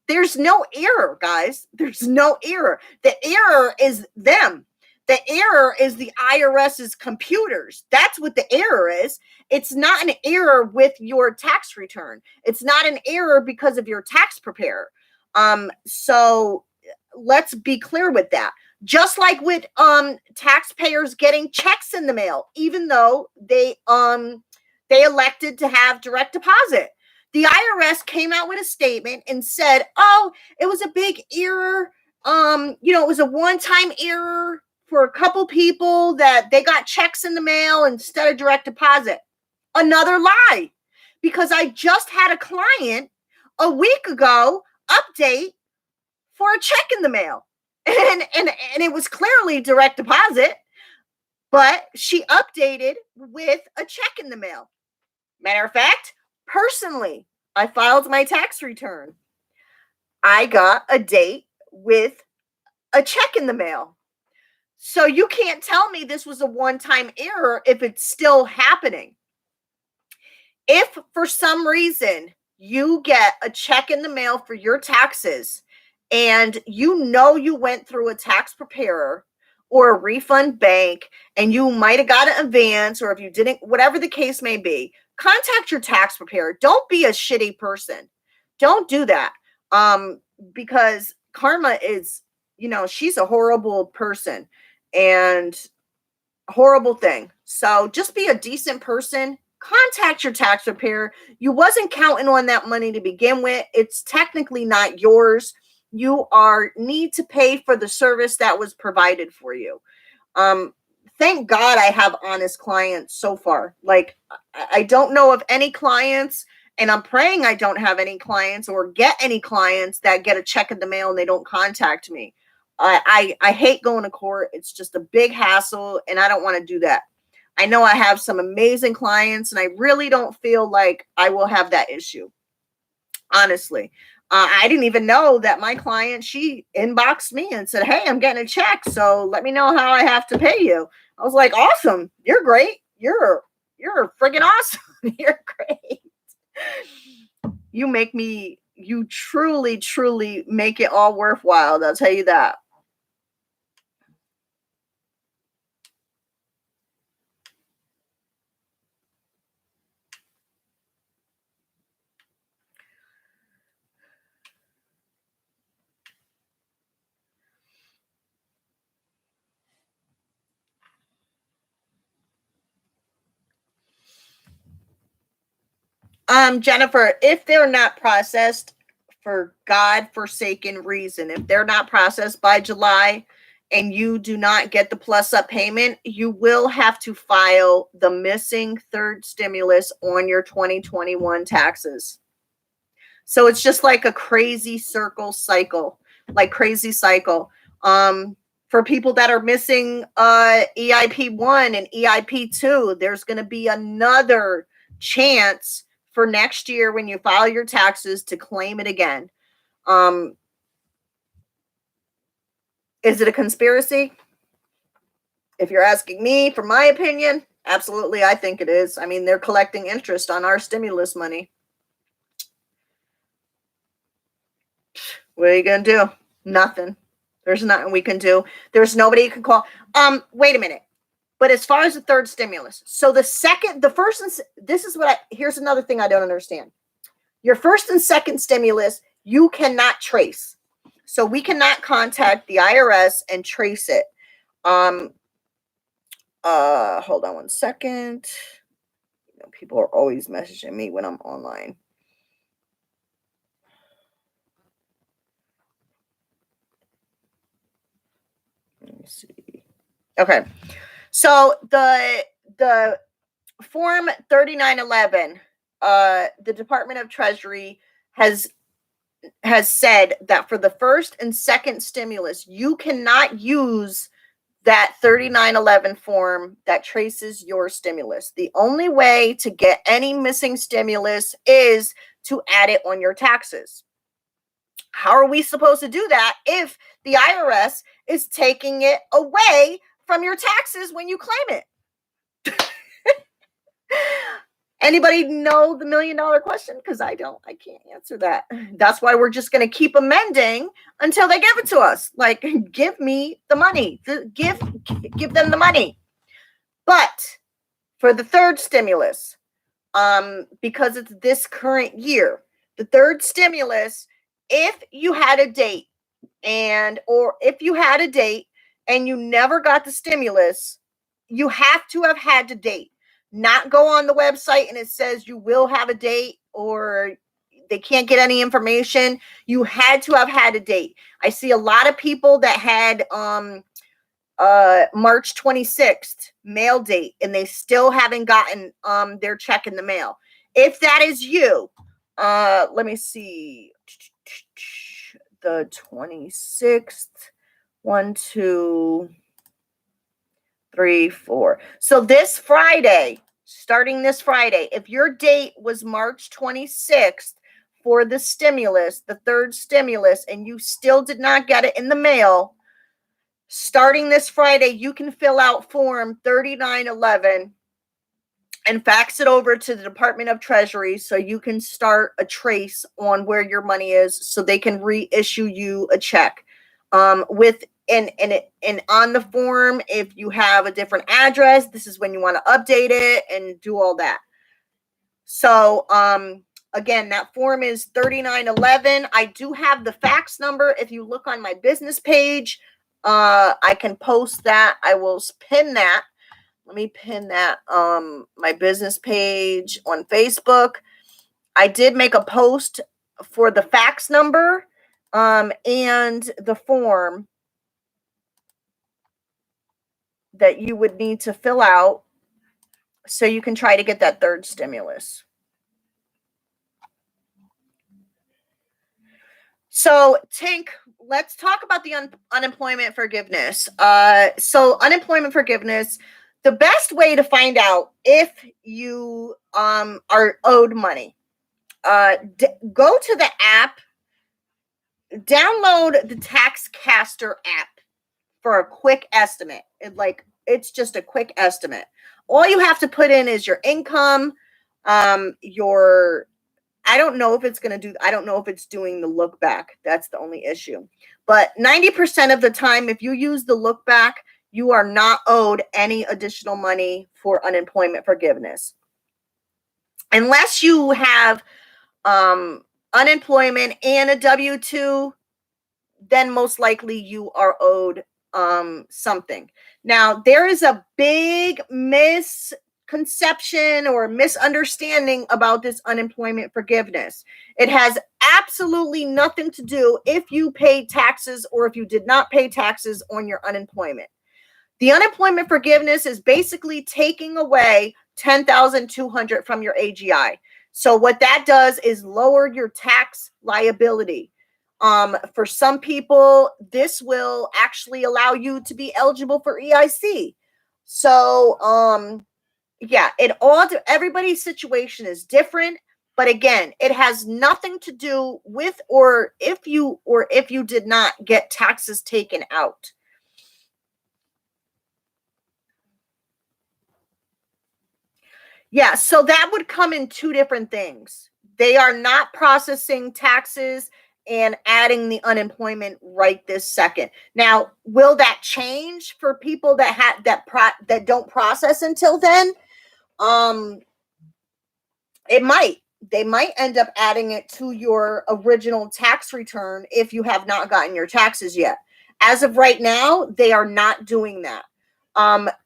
there's no error, guys. There's no error. The error is them. The error is the IRS's computers. That's what the error is. It's not an error with your tax return. It's not an error because of your tax preparer. So let's be clear with that. Just like with taxpayers getting checks in the mail, even though they elected to have direct deposit. The IRS came out with a statement and said, "Oh, it was a big error. It was a one-time error for a couple people that they got checks in the mail instead of direct deposit." Another lie, because I just had a client a week ago update for a check in the mail, and it was clearly direct deposit, but she updated with a check in the mail. Matter of fact, personally, I filed my tax return. I got a date with a check in the mail. So you can't tell me this was a one-time error if it's still happening. If for some reason you get a check in the mail for your taxes and you went through a tax preparer or a refund bank and you might have got an advance, or if you didn't, whatever the case may be, contact your tax preparer. Don't be a shitty person. Don't do that. Because karma is, she's a horrible person and horrible thing. So just be a decent person. Contact your tax preparer. You wasn't counting on that money to begin with. It's technically not yours. You need to pay for the service that was provided for you. Um, Thank God I have honest clients so far. Like, I don't know of any clients, and I'm praying I don't have any clients or get any clients that get a check in the mail and they don't contact me. I hate going to court. It's just a big hassle, and I don't want to do that. I know I have some amazing clients, and I really don't feel like I will have that issue. Honestly, I didn't even know that my client, she inboxed me and said, "Hey, I'm getting a check, so let me know how I have to pay you." I was like, "Awesome, you're great. You're freaking awesome. You're great. You truly, truly make it all worthwhile. I'll tell you that." Jennifer, if they're not processed for God-forsaken reason, if they're not processed by July and you do not get the plus up payment, you will have to file the missing third stimulus on your 2021 taxes. So it's just like a crazy cycle. For people that are missing EIP1 and EIP2, there's going to be another chance for next year when you file your taxes to claim it again. Is it a conspiracy? If you're asking me for my opinion, absolutely, I think it is. I mean, they're collecting interest on our stimulus money. What are you going to do? Nothing. There's nothing we can do. There's nobody you can call. Wait a minute. But as far as the third stimulus, so here's another thing I don't understand. Your first and second stimulus, you cannot trace. So we cannot contact the IRS and trace it. Hold on one second. People are always messaging me when I'm online. Let me see. Okay. So the Form 3911, the Department of Treasury has said that for the first and second stimulus, you cannot use that 3911 form that traces your stimulus. The only way to get any missing stimulus is to add it on your taxes. How are we supposed to do that if the IRS is taking it away from your taxes when you claim it? Anybody know the $1 million question? Because I don't. I can't answer that. That's why we're just going to keep amending until they give it to us. Like, give me the money. Give them the money. But for the third stimulus, because it's this current year, the third stimulus, if you had a date and you never got the stimulus, you have to have had the date. Not go on the website and it says you will have a date or they can't get any information. You had to have had a date. I see a lot of people that had March 26th mail date and they still haven't gotten their check in the mail. If that is you, let me see. The 26th, 1, 2, 3, 4. So this Friday, starting this Friday, if your date was March 26th for the stimulus, the third stimulus, and you still did not get it in the mail, starting this Friday, you can fill out Form 3911 and fax it over to the Department of Treasury so you can start a trace on where your money is so they can reissue you a check. And on the form, if you have a different address, this is when you want to update it and do all that. So, again, that form is 3911. I do have the fax number. If you look on my business page, I can post that. I will pin that. Let me pin that my business page on Facebook. I did make a post for the fax number and the form that you would need to fill out so you can try to get that third stimulus. So, Tink, let's talk about the unemployment forgiveness. So unemployment forgiveness, the best way to find out if you are owed money, go to the app, download the Taxcaster app for a quick estimate. It's just a quick estimate. All you have to put in is your income, I don't know if it's doing the look back. That's the only issue. But 90% of the time, if you use the look back, you are not owed any additional money for unemployment forgiveness. Unless you have unemployment and a W-2, then most likely you are owed something. Now, there is a big misconception misconception or misunderstanding about this unemployment forgiveness. It has absolutely nothing to do if you paid taxes or if you did not pay taxes on your unemployment. The unemployment forgiveness is basically taking away $10,200 from your AGI. So what that does is lower your tax liability. For some people, this will actually allow you to be eligible for EIC. So, yeah, everybody's situation is different, but again, it has nothing to do with or if you did not get taxes taken out. Yeah, so that would come in two different things. They are not processing taxes and adding the unemployment right this second. Now, will that change for people that don't process until then? Um, it might. They might end up adding it to your original tax return if you have not gotten your taxes yet. As of right now, they are not doing that.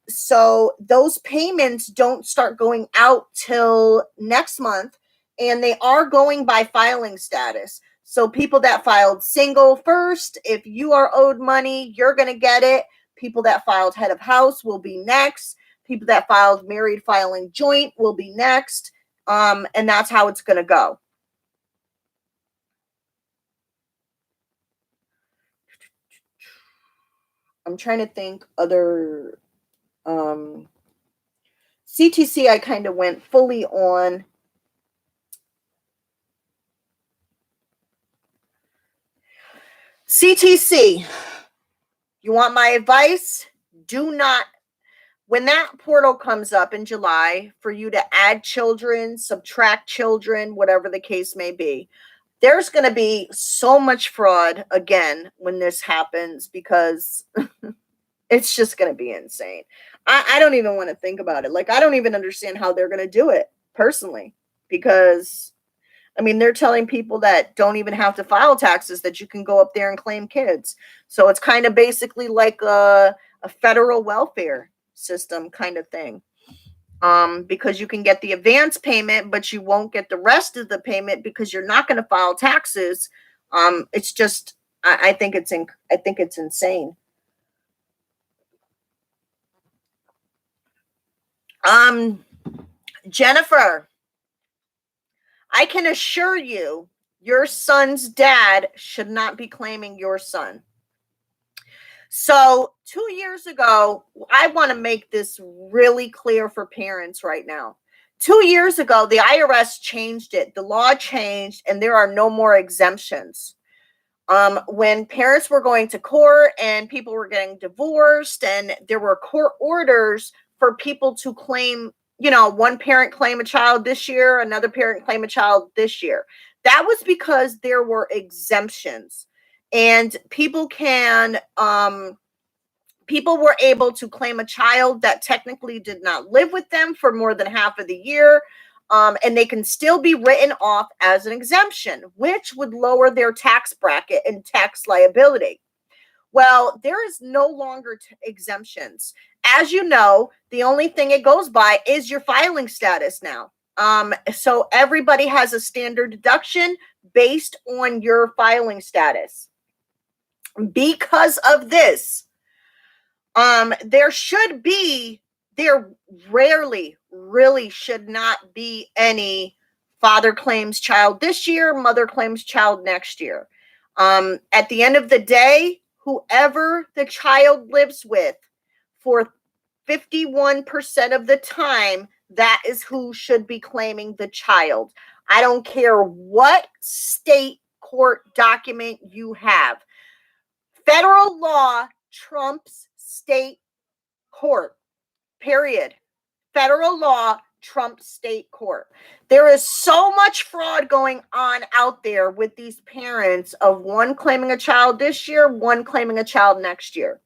So those payments don't start going out till next month, and they are going by filing status. So people that filed single first, if you are owed money, you're going to get it. People that filed head of house will be next. People that filed married filing joint will be next. And that's how it's going to go. I'm trying to think other CTC. I kind of went fully on. CTC, you want my advice? Do not, when that portal comes up in July for you to add children, subtract children, whatever the case may be, there's going to be so much fraud again when this happens because it's just going to be insane. I don't even want to think about it. Like, I don't even understand how they're going to do it personally, because I mean, they're telling people that don't even have to file taxes that you can go up there and claim kids. So it's kind of basically like a federal welfare system kind of thing. Because you can get the advance payment, but you won't get the rest of the payment because you're not going to file taxes. It's just, I think it's insane. Um, Jennifer, I can assure you, your son's dad should not be claiming your son. So 2 years ago, I want to make this really clear for parents right now. 2 years ago, the IRS changed it. The law changed, and there are no more exemptions. When parents were going to court and people were getting divorced, and there were court orders for people to claim, one parent claim a child this year, another parent claim a child this year. That was because there were exemptions, and people were able to claim a child that technically did not live with them for more than half of the year. And they can still be written off as an exemption, which would lower their tax bracket and tax liability. Well, there is no longer exemptions. As you know, the only thing it goes by is your filing status now. So everybody has a standard deduction based on your filing status. Because of this, there rarely really should not be any father claims child this year, mother claims child next year. At the end of the day, whoever the child lives with for 51% of the time, that is who should be claiming the child. I don't care what state court document you have. Federal law trumps state court, period. Federal law trumps state court. There is so much fraud going on out there with these parents of one claiming a child this year, one claiming a child next year.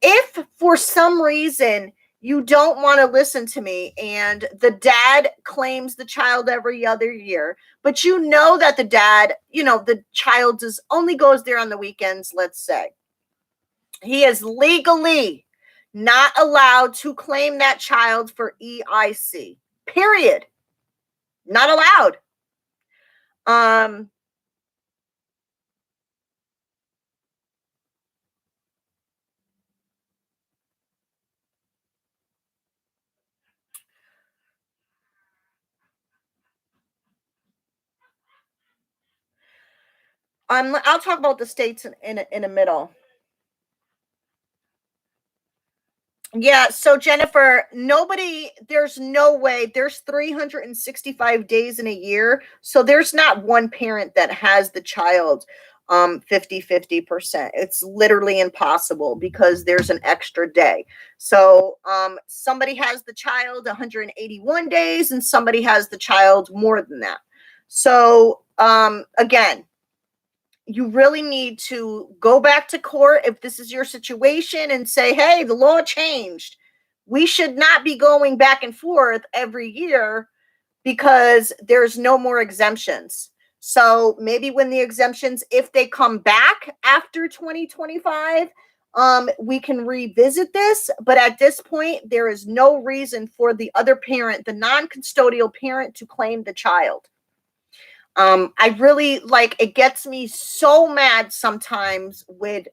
If for some reason you don't want to listen to me and the dad claims the child every other year, but you know that the dad, the child only goes there on the weekends, let's say. He is legally not allowed to claim that child for EIC. Period. Not allowed. I'll talk about the states in a middle. Yeah, so Jennifer, there's no way, there's 365 days in a year. So there's not one parent that has the child 50-50%. It's literally impossible because there's an extra day. So somebody has the child 181 days and somebody has the child more than that. So again, you really need to go back to court if this is your situation and say, hey, the law changed. We should not be going back and forth every year because there's no more exemptions. So maybe when the exemptions, if they come back after 2025, we can revisit this. But at this point, there is no reason for the other parent, the non-custodial parent, to claim the child. I really it gets me so mad sometimes with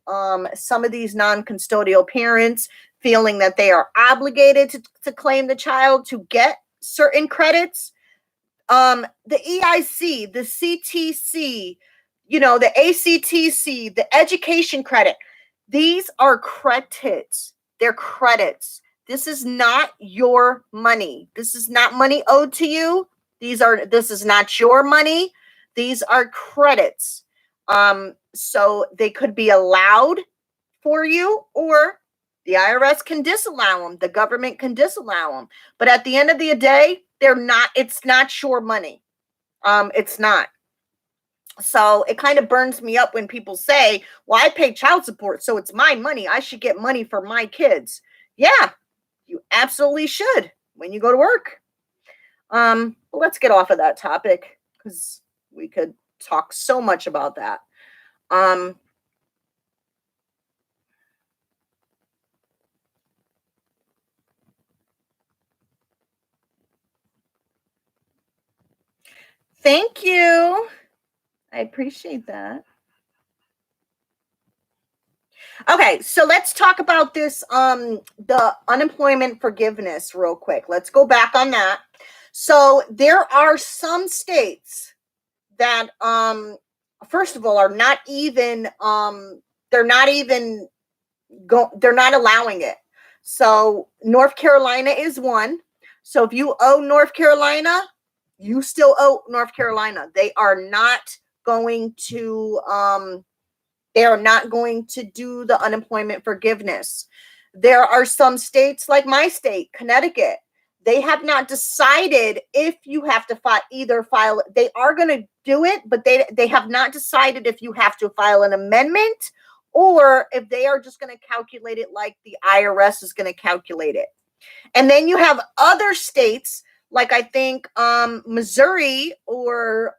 some of these non-custodial parents feeling that they are obligated to claim the child to get certain credits. The EIC, the CTC, the ACTC, the education credit, these are credits. They're credits. This is not your money. This is not money owed to you. This is not your money. These are credits. So they could be allowed for you, or the IRS can disallow them. The government can disallow them. But at the end of the day, it's not your money. It's not. So it kind of burns me up when people say, well, I pay child support, so it's my money. I should get money for my kids. Yeah, you absolutely should when you go to work. Let's get off of that topic because we could talk so much about that. Thank you. I appreciate that. Okay, so let's talk about this the unemployment forgiveness real quick. Let's go back on that. So there are some states that first of all are not even they're not even they're not allowing it. So North Carolina is one. So if you owe North Carolina, you still owe North Carolina. They are not going to do the unemployment forgiveness. There are some states like my state, Connecticut. They have not decided if you have to file. They are going to do it, but they have not decided if you have to file an amendment or if they are just going to calculate it like the IRS is going to calculate it. And then you have other states like I think Missouri or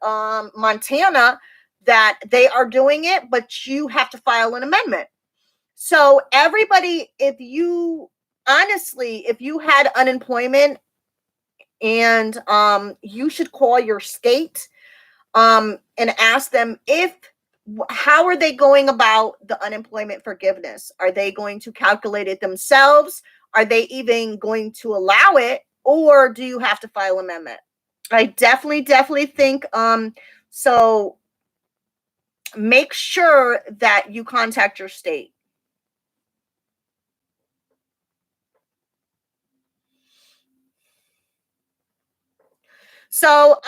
Montana that they are doing it, but you have to file an amendment. So everybody, if you had unemployment and you should call your state and ask them how are they going about the unemployment forgiveness? Are they going to calculate it themselves? Are they even going to allow it? Or do you have to file an amendment? I definitely think so make sure that you contact your state. So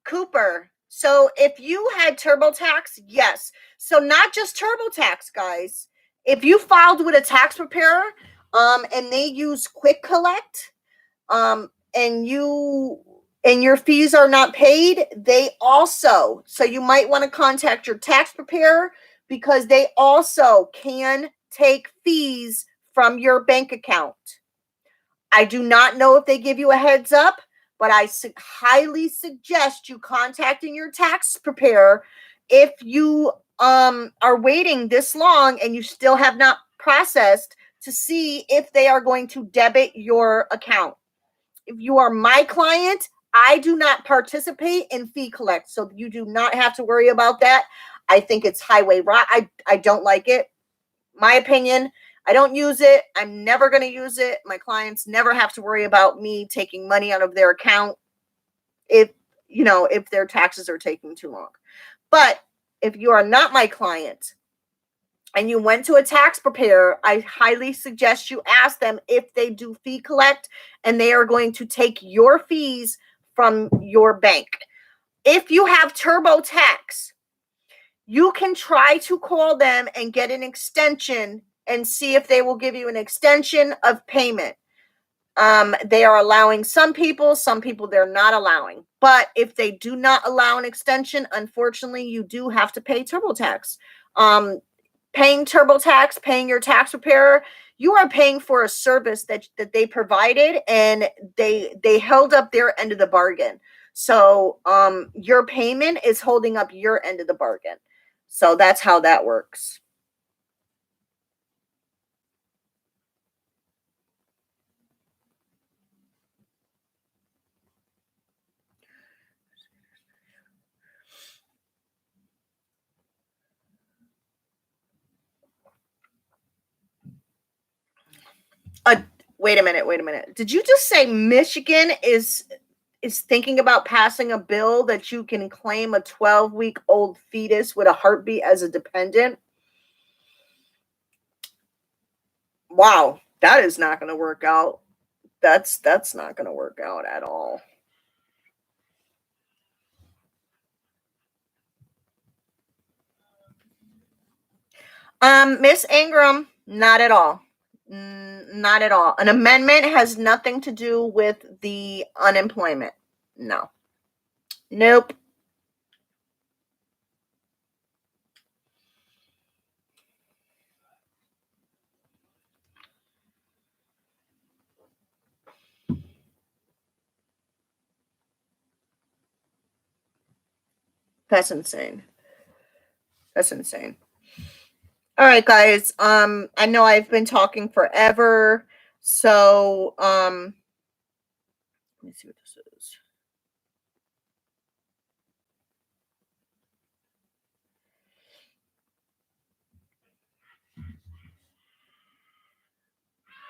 Cooper, so if you had TurboTax, yes. So not just TurboTax, guys. If you filed with a tax preparer and they use Quick Collect and your fees are not paid, they also, so you might want to contact your tax preparer because they also can take fees from your bank account. I do not know if they give you a heads up, but I highly suggest you contacting your tax preparer if you are waiting this long and you still have not processed to see if they are going to debit your account. If you are my client, I do not participate in fee collect, so you do not have to worry about that. I think it's highway rock. I don't like it. My opinion, I don't use it. I'm never going to use it. My clients never have to worry about me taking money out of their account if, if their taxes are taking too long. But if you are not my client and you went to a tax preparer, I highly suggest you ask them if they do fee collect and they are going to take your fees from your bank. If you have TurboTax, you can try to call them and get an extension and see if they will give you an extension of payment. They are allowing some people they're not allowing. But if they do not allow an extension, unfortunately, you do have to pay TurboTax. Paying TurboTax, paying your tax preparer, you are paying for a service that they provided, and they held up their end of the bargain. So your payment is holding up your end of the bargain. So that's how that works. Wait a minute. Did you just say Michigan is thinking about passing a bill that you can claim a 12-week-old fetus with a heartbeat as a dependent? Wow, that is not going to work out. That's not going to work out at all. Miss Ingram, not at all. Not at all. An amendment has nothing to do with the unemployment. No. Nope. That's insane. That's insane. All right, guys. I know I've been talking forever. So, let me see what this is.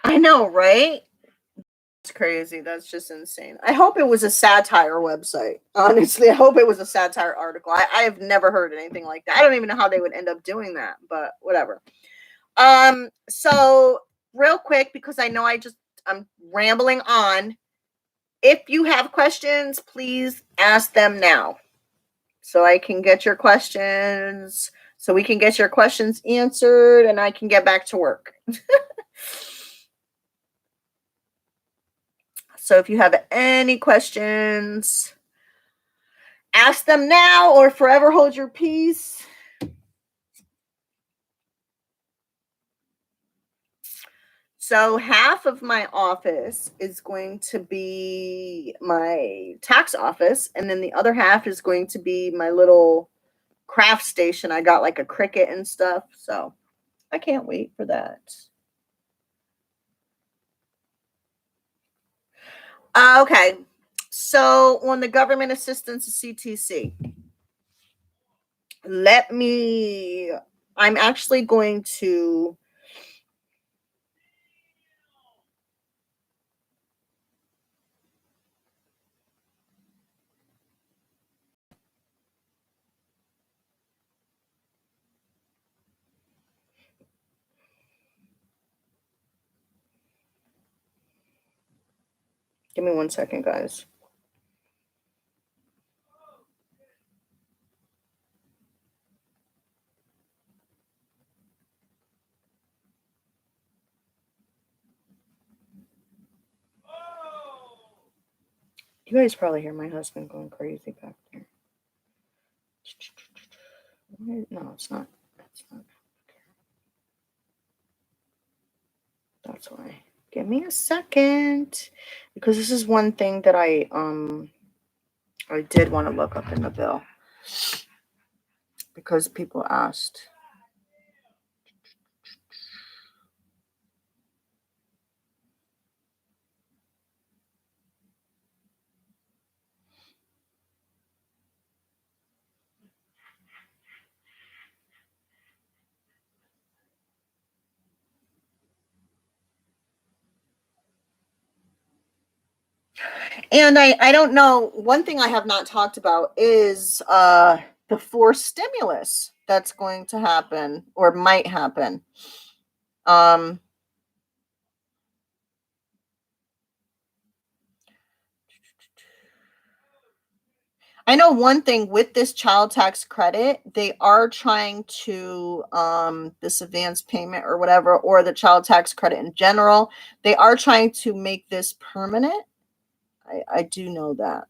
I know, right? It's crazy. That's just insane. I hope it was a satire website. Honestly, I hope it was a satire article. I have never heard anything like that. I don't even know how they would end up doing that, but whatever. So real quick, because I know I'm rambling on. If you have questions, please ask them now. So I can get your questions, so we can get your questions answered and I can get back to work. So if you have any questions, ask them now or forever hold your peace. So half of my office is going to be my tax office, and then the other half is going to be my little craft station. I got like a Cricut and stuff, so I can't wait for that. Okay, so on the government assistance CTC, I'm actually going to give me 1 second, guys. You guys probably hear my husband going crazy back there. No, it's not. That's not. That's why. Give me a second, because this is one thing that I did want to look up in the bill because people asked. And I don't know, one thing I have not talked about is the forced stimulus that's going to happen or might happen. Um, I know one thing with this child tax credit, they are trying to this advance payment or whatever, or the child tax credit in general, they are trying to make this permanent. I do know that.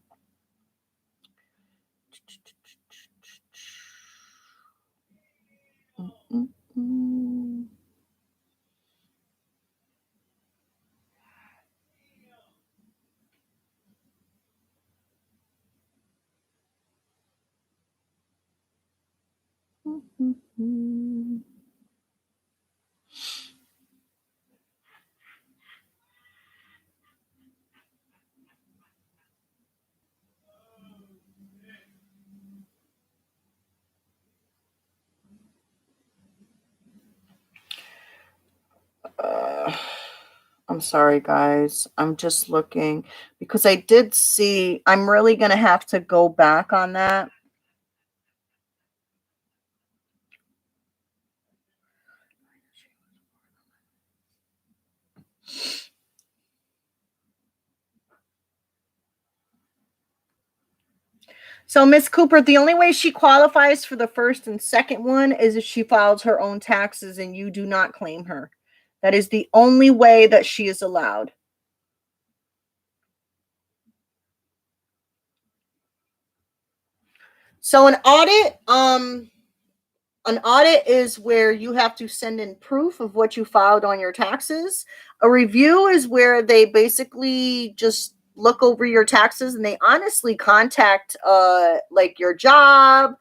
Uh, I'm sorry, guys. I'm just looking because I did see. I'm really going to have to go back on that. So, Miss Cooper, the only way she qualifies for the first and second one is if she files her own taxes and you do not claim her. That is the only way that she is allowed. So an audit is where you have to send in proof of what you filed on your taxes. A review is where they basically just look over your taxes and they honestly contact like your job.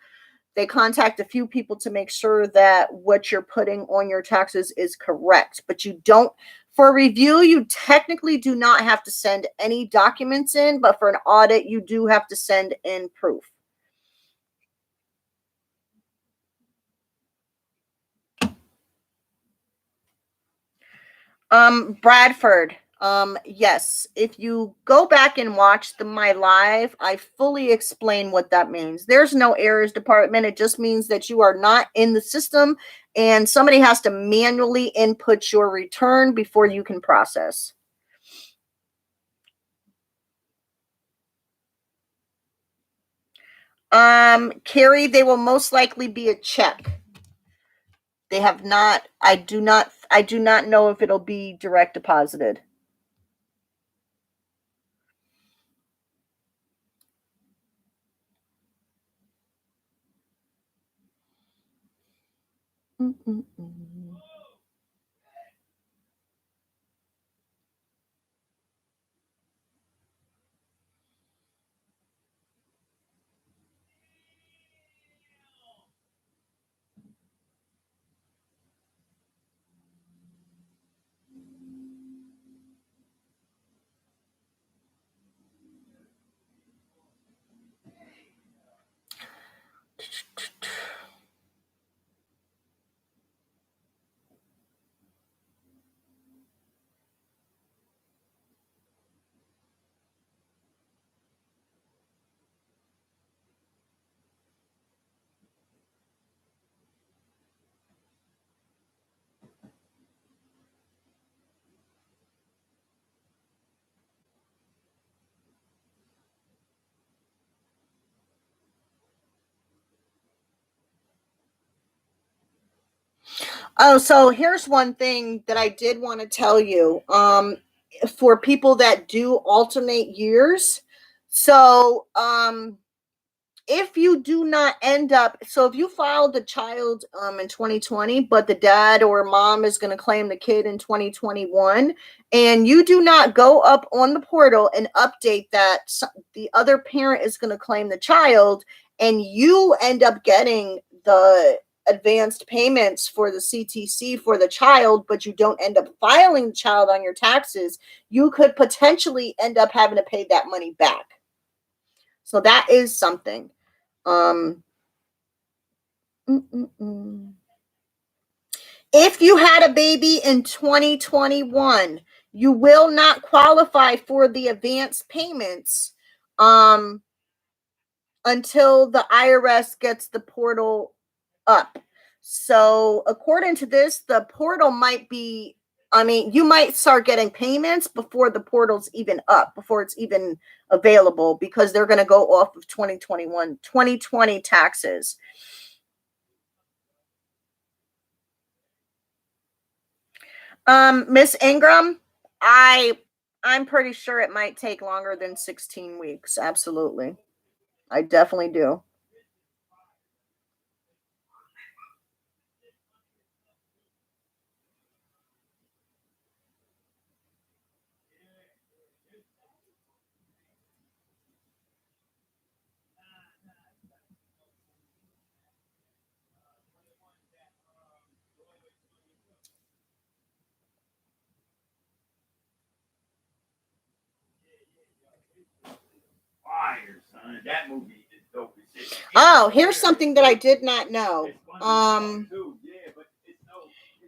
They contact a few people to make sure that what you're putting on your taxes is correct. But you don't, for a review, you technically do not have to send any documents in, but for an audit, you do have to send in proof. Bradford. Yes. If you go back and watch my live, I fully explain what that means. There's no errors department. It just means that you are not in the system and somebody has to manually input your return before you can process. Carrie, they will most likely be a check. They have not, I do not know if it'll be direct deposited. Mm-mm-mm. Oh, so here's one thing that I did want to tell you. For people that do alternate years, so if you do not end up, so if you filed the child in 2020 but the dad or mom is going to claim the kid in 2021 and you do not go up on the portal and update that the other parent is going to claim the child and you end up getting the advanced payments for the CTC for the child but you don't end up filing the child on your taxes, you could potentially end up having to pay that money back. So that is something. um, if you had a baby in 2021, you will not qualify for the advance payments until the IRS gets the portal up. So according to this, the portal might be, I mean, you might start getting payments before the portal's even up, before it's even available, because they're going to go off of 2020 taxes. Miss Ingram, I'm pretty sure it might take longer than 16 weeks. Absolutely. I definitely do. Fire, son. That movie is dope as shit. Oh, here's something that I did not know.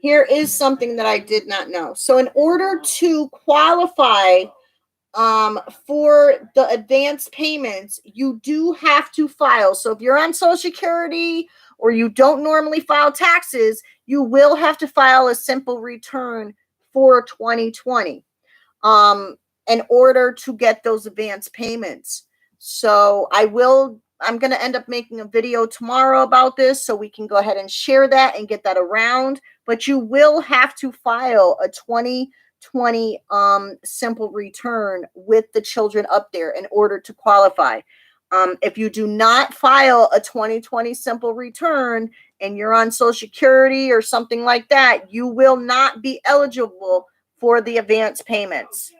Here is something that I did not know. So in order to qualify for the advance payments, you do have to file. So if you're on Social Security or you don't normally file taxes, you will have to file a simple return for 2020 um, in order to get those advance payments. So I'm going to end up making a video tomorrow about this so we can go ahead and share that and get that around. But you will have to file a 2020 simple return with the children up there in order to qualify. If you do not file a 2020 simple return and you're on Social Security or something like that, you will not be eligible for the advance payments.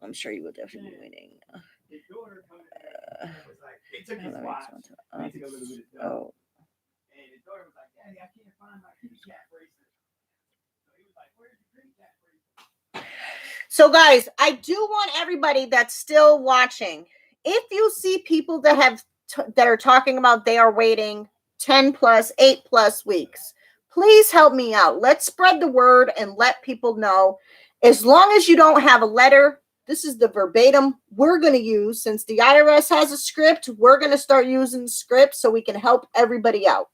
I'm sure you will definitely be waiting. Oh. So guys, I do want everybody that's still watching, if you see people that are talking about they are waiting 10 plus, 8 plus weeks, please help me out. Let's spread the word and let people know. As long as you don't have a letter, this is the verbatim we're going to use. Since the IRS has a script, we're going to start using the script so we can help everybody out.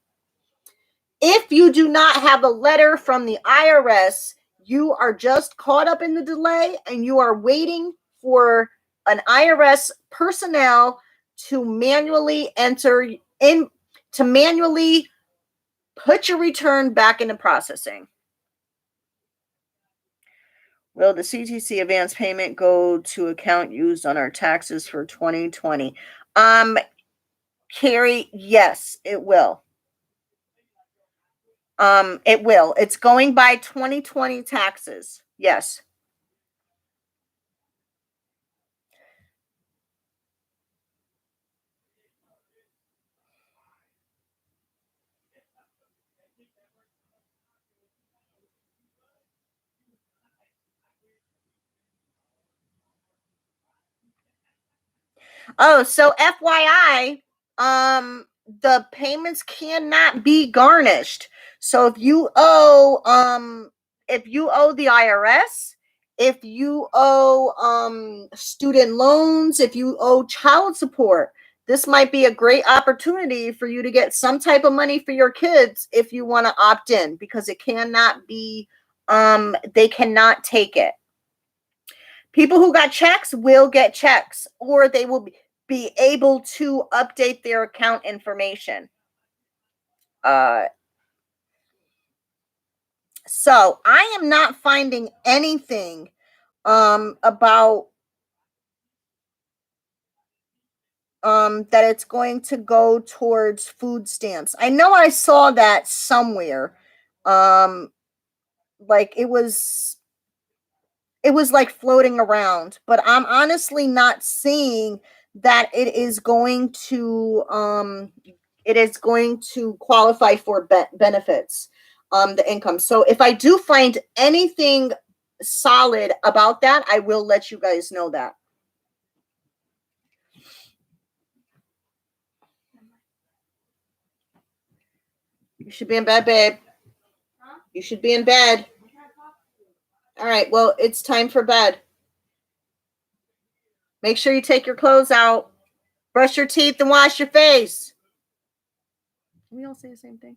If you do not have a letter from the IRS, you are just caught up in the delay and you are waiting for an IRS personnel to manually put your return back into processing. Will the CTC advance payment go to account used on our taxes for 2020? Carrie, yes, it will. It will. It's going by 2020 taxes. Yes. Oh, so FYI, the payments cannot be garnished. So if you owe the IRS, if you owe student loans, if you owe child support, this might be a great opportunity for you to get some type of money for your kids if you want to opt in, because it cannot be they cannot take it. People who got checks will get checks, or they will be able to update their account information. So I am not finding anything about that it's going to go towards food stamps. I know I saw that somewhere. Like it was like floating around, but I'm honestly not seeing that it is going to qualify for benefits, the income. So if I do find anything solid about that, I will let you guys know that. You should be in bed, babe. You should be in bed. All right, well, it's time for bed. Make sure you take your clothes out, brush your teeth, and wash your face. We all say the same thing.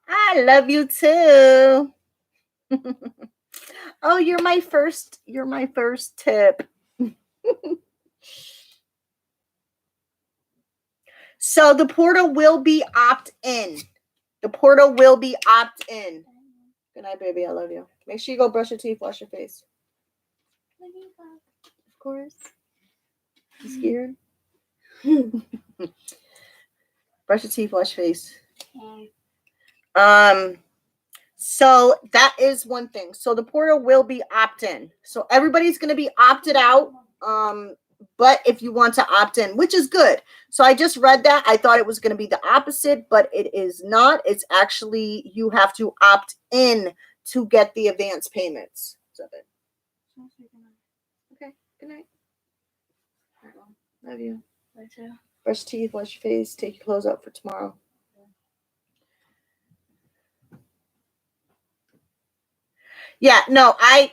I love you too. Oh, you're my first tip. So the portal will be opt-in. The portal will be opt-in. Good night, baby. I love you. Make sure you go brush your teeth, wash your face. Of course. You scared? Brush your teeth, wash your face. So that is one thing. So the portal will be opt-in. So everybody's going to be opted out. But if you want to opt in, which is good. So I just read that. I thought it was going to be the opposite, but it is not. It's actually, you have to opt in to get the advance payments. Okay. Good night. Love you. Love you. Brush teeth, wash your face, take your clothes out for tomorrow. Yeah, no, I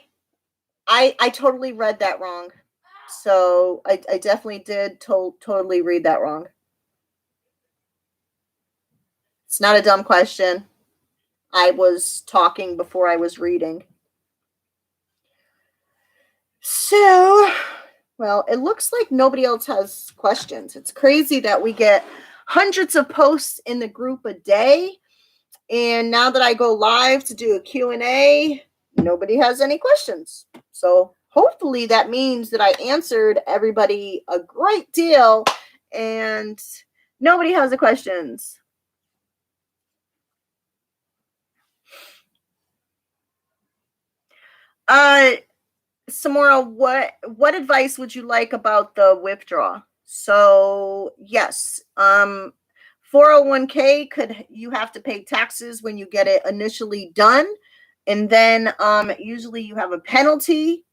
totally read that wrong. So I definitely did totally read that wrong. It's not a dumb question. I was talking before I was reading. So, well, it looks like nobody else has questions. It's crazy that we get hundreds of posts in the group a day. And now that I go live to do a Q&A, nobody has any questions. So hopefully that means that I answered everybody a great deal and nobody has the questions. Samora, what advice would you like about the withdraw? So yes, 401k you have to pay taxes when you get it initially done, and then usually you have a penalty.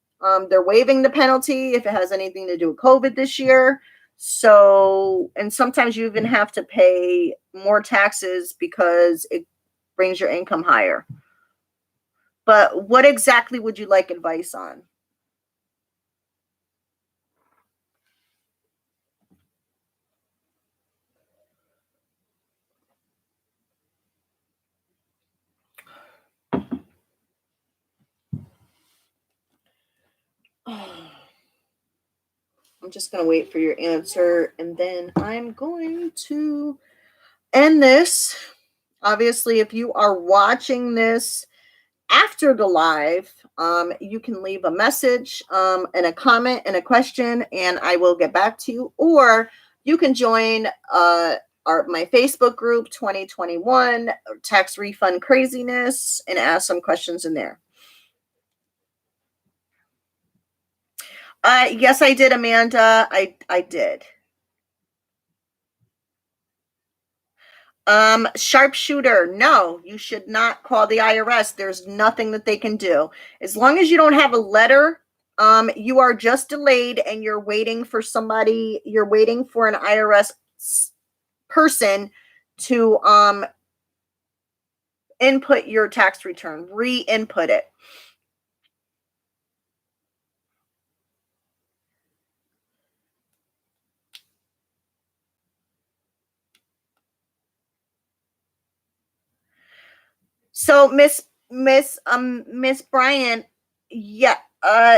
They're waiving the penalty if it has anything to do with COVID this year. So, and sometimes you even have to pay more taxes because it brings your income higher. But what exactly would you like advice on? I'm just going to wait for your answer and then I'm going to end this. Obviously, if you are watching this after the live, you can leave a message and a comment and a question, and I will get back to you. Or you can join my Facebook group, 2021 Tax Refund Craziness, and ask some questions in there. Yes, I did, Amanda. I did. Sharpshooter, no, you should not call the IRS. There's nothing that they can do. As long as you don't have a letter, you are just delayed and you're waiting for somebody, you're waiting for an IRS person to input your tax return, re-input it. So Miss Bryant, yeah.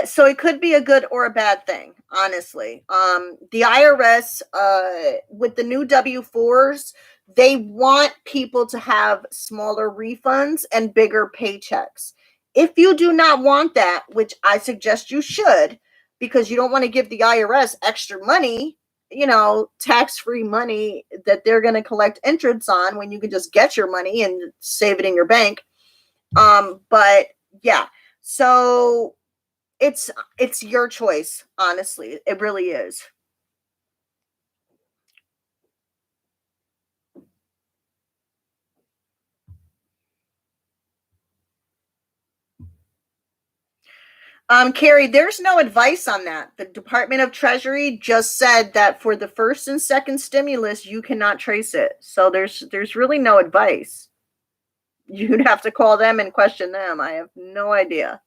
So it could be a good or a bad thing, honestly. The IRS, with the new W-4s, they want people to have smaller refunds and bigger paychecks. If you do not want that, which I suggest you should, because you don't want to give the IRS extra money, tax-free money that they're going to collect interest on when you can just get your money and save it in your bank. But yeah, so it's your choice, honestly. It really is. Carrie, there's no advice on that. The Department of Treasury just said that for the first and second stimulus, you cannot trace it. So there's really no advice. You'd have to call them and question them. I have no idea.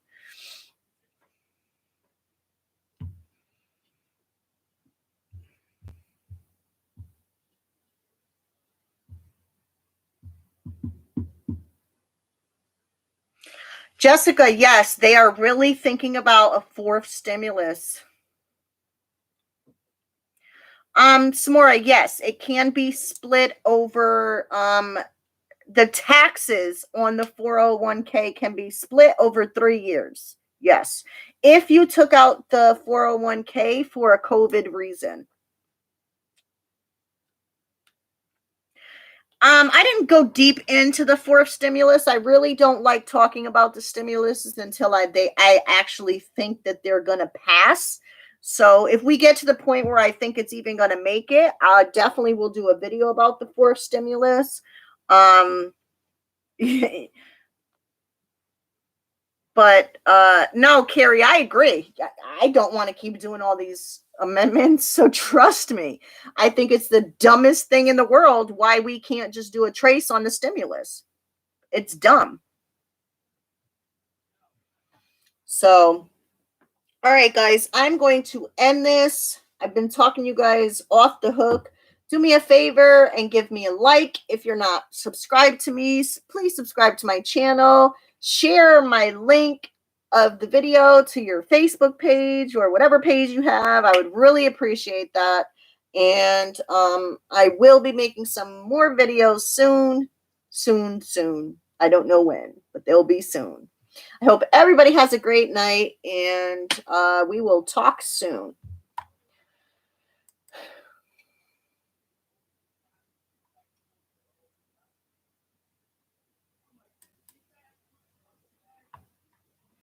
Jessica, yes, they are really thinking about a fourth stimulus. Samora, yes, it can be split over the taxes on the 401k can be split over 3 years. Yes. If you took out the 401k for a COVID reason. I didn't go deep into the fourth stimulus. I really don't like talking about the stimuluses until I actually think that they're gonna pass. So if we get to the point where I think it's even gonna make it, I definitely will do a video about the fourth stimulus. But no, Carrie, I agree. I don't want to keep doing all these amendments. So trust me, I think it's the dumbest thing in the world why we can't just do a trace on the stimulus. It's dumb. So, all right, guys, I'm going to end this. I've been talking you guys off the hook. Do me a favor and give me a like. If you're not subscribed to me, please subscribe to my channel. Share my link of the video to your Facebook page or whatever page you have. I would really appreciate that. And I will be making some more videos soon. Soon. I don't know when, but they'll be soon. I hope everybody has a great night, and we will talk soon.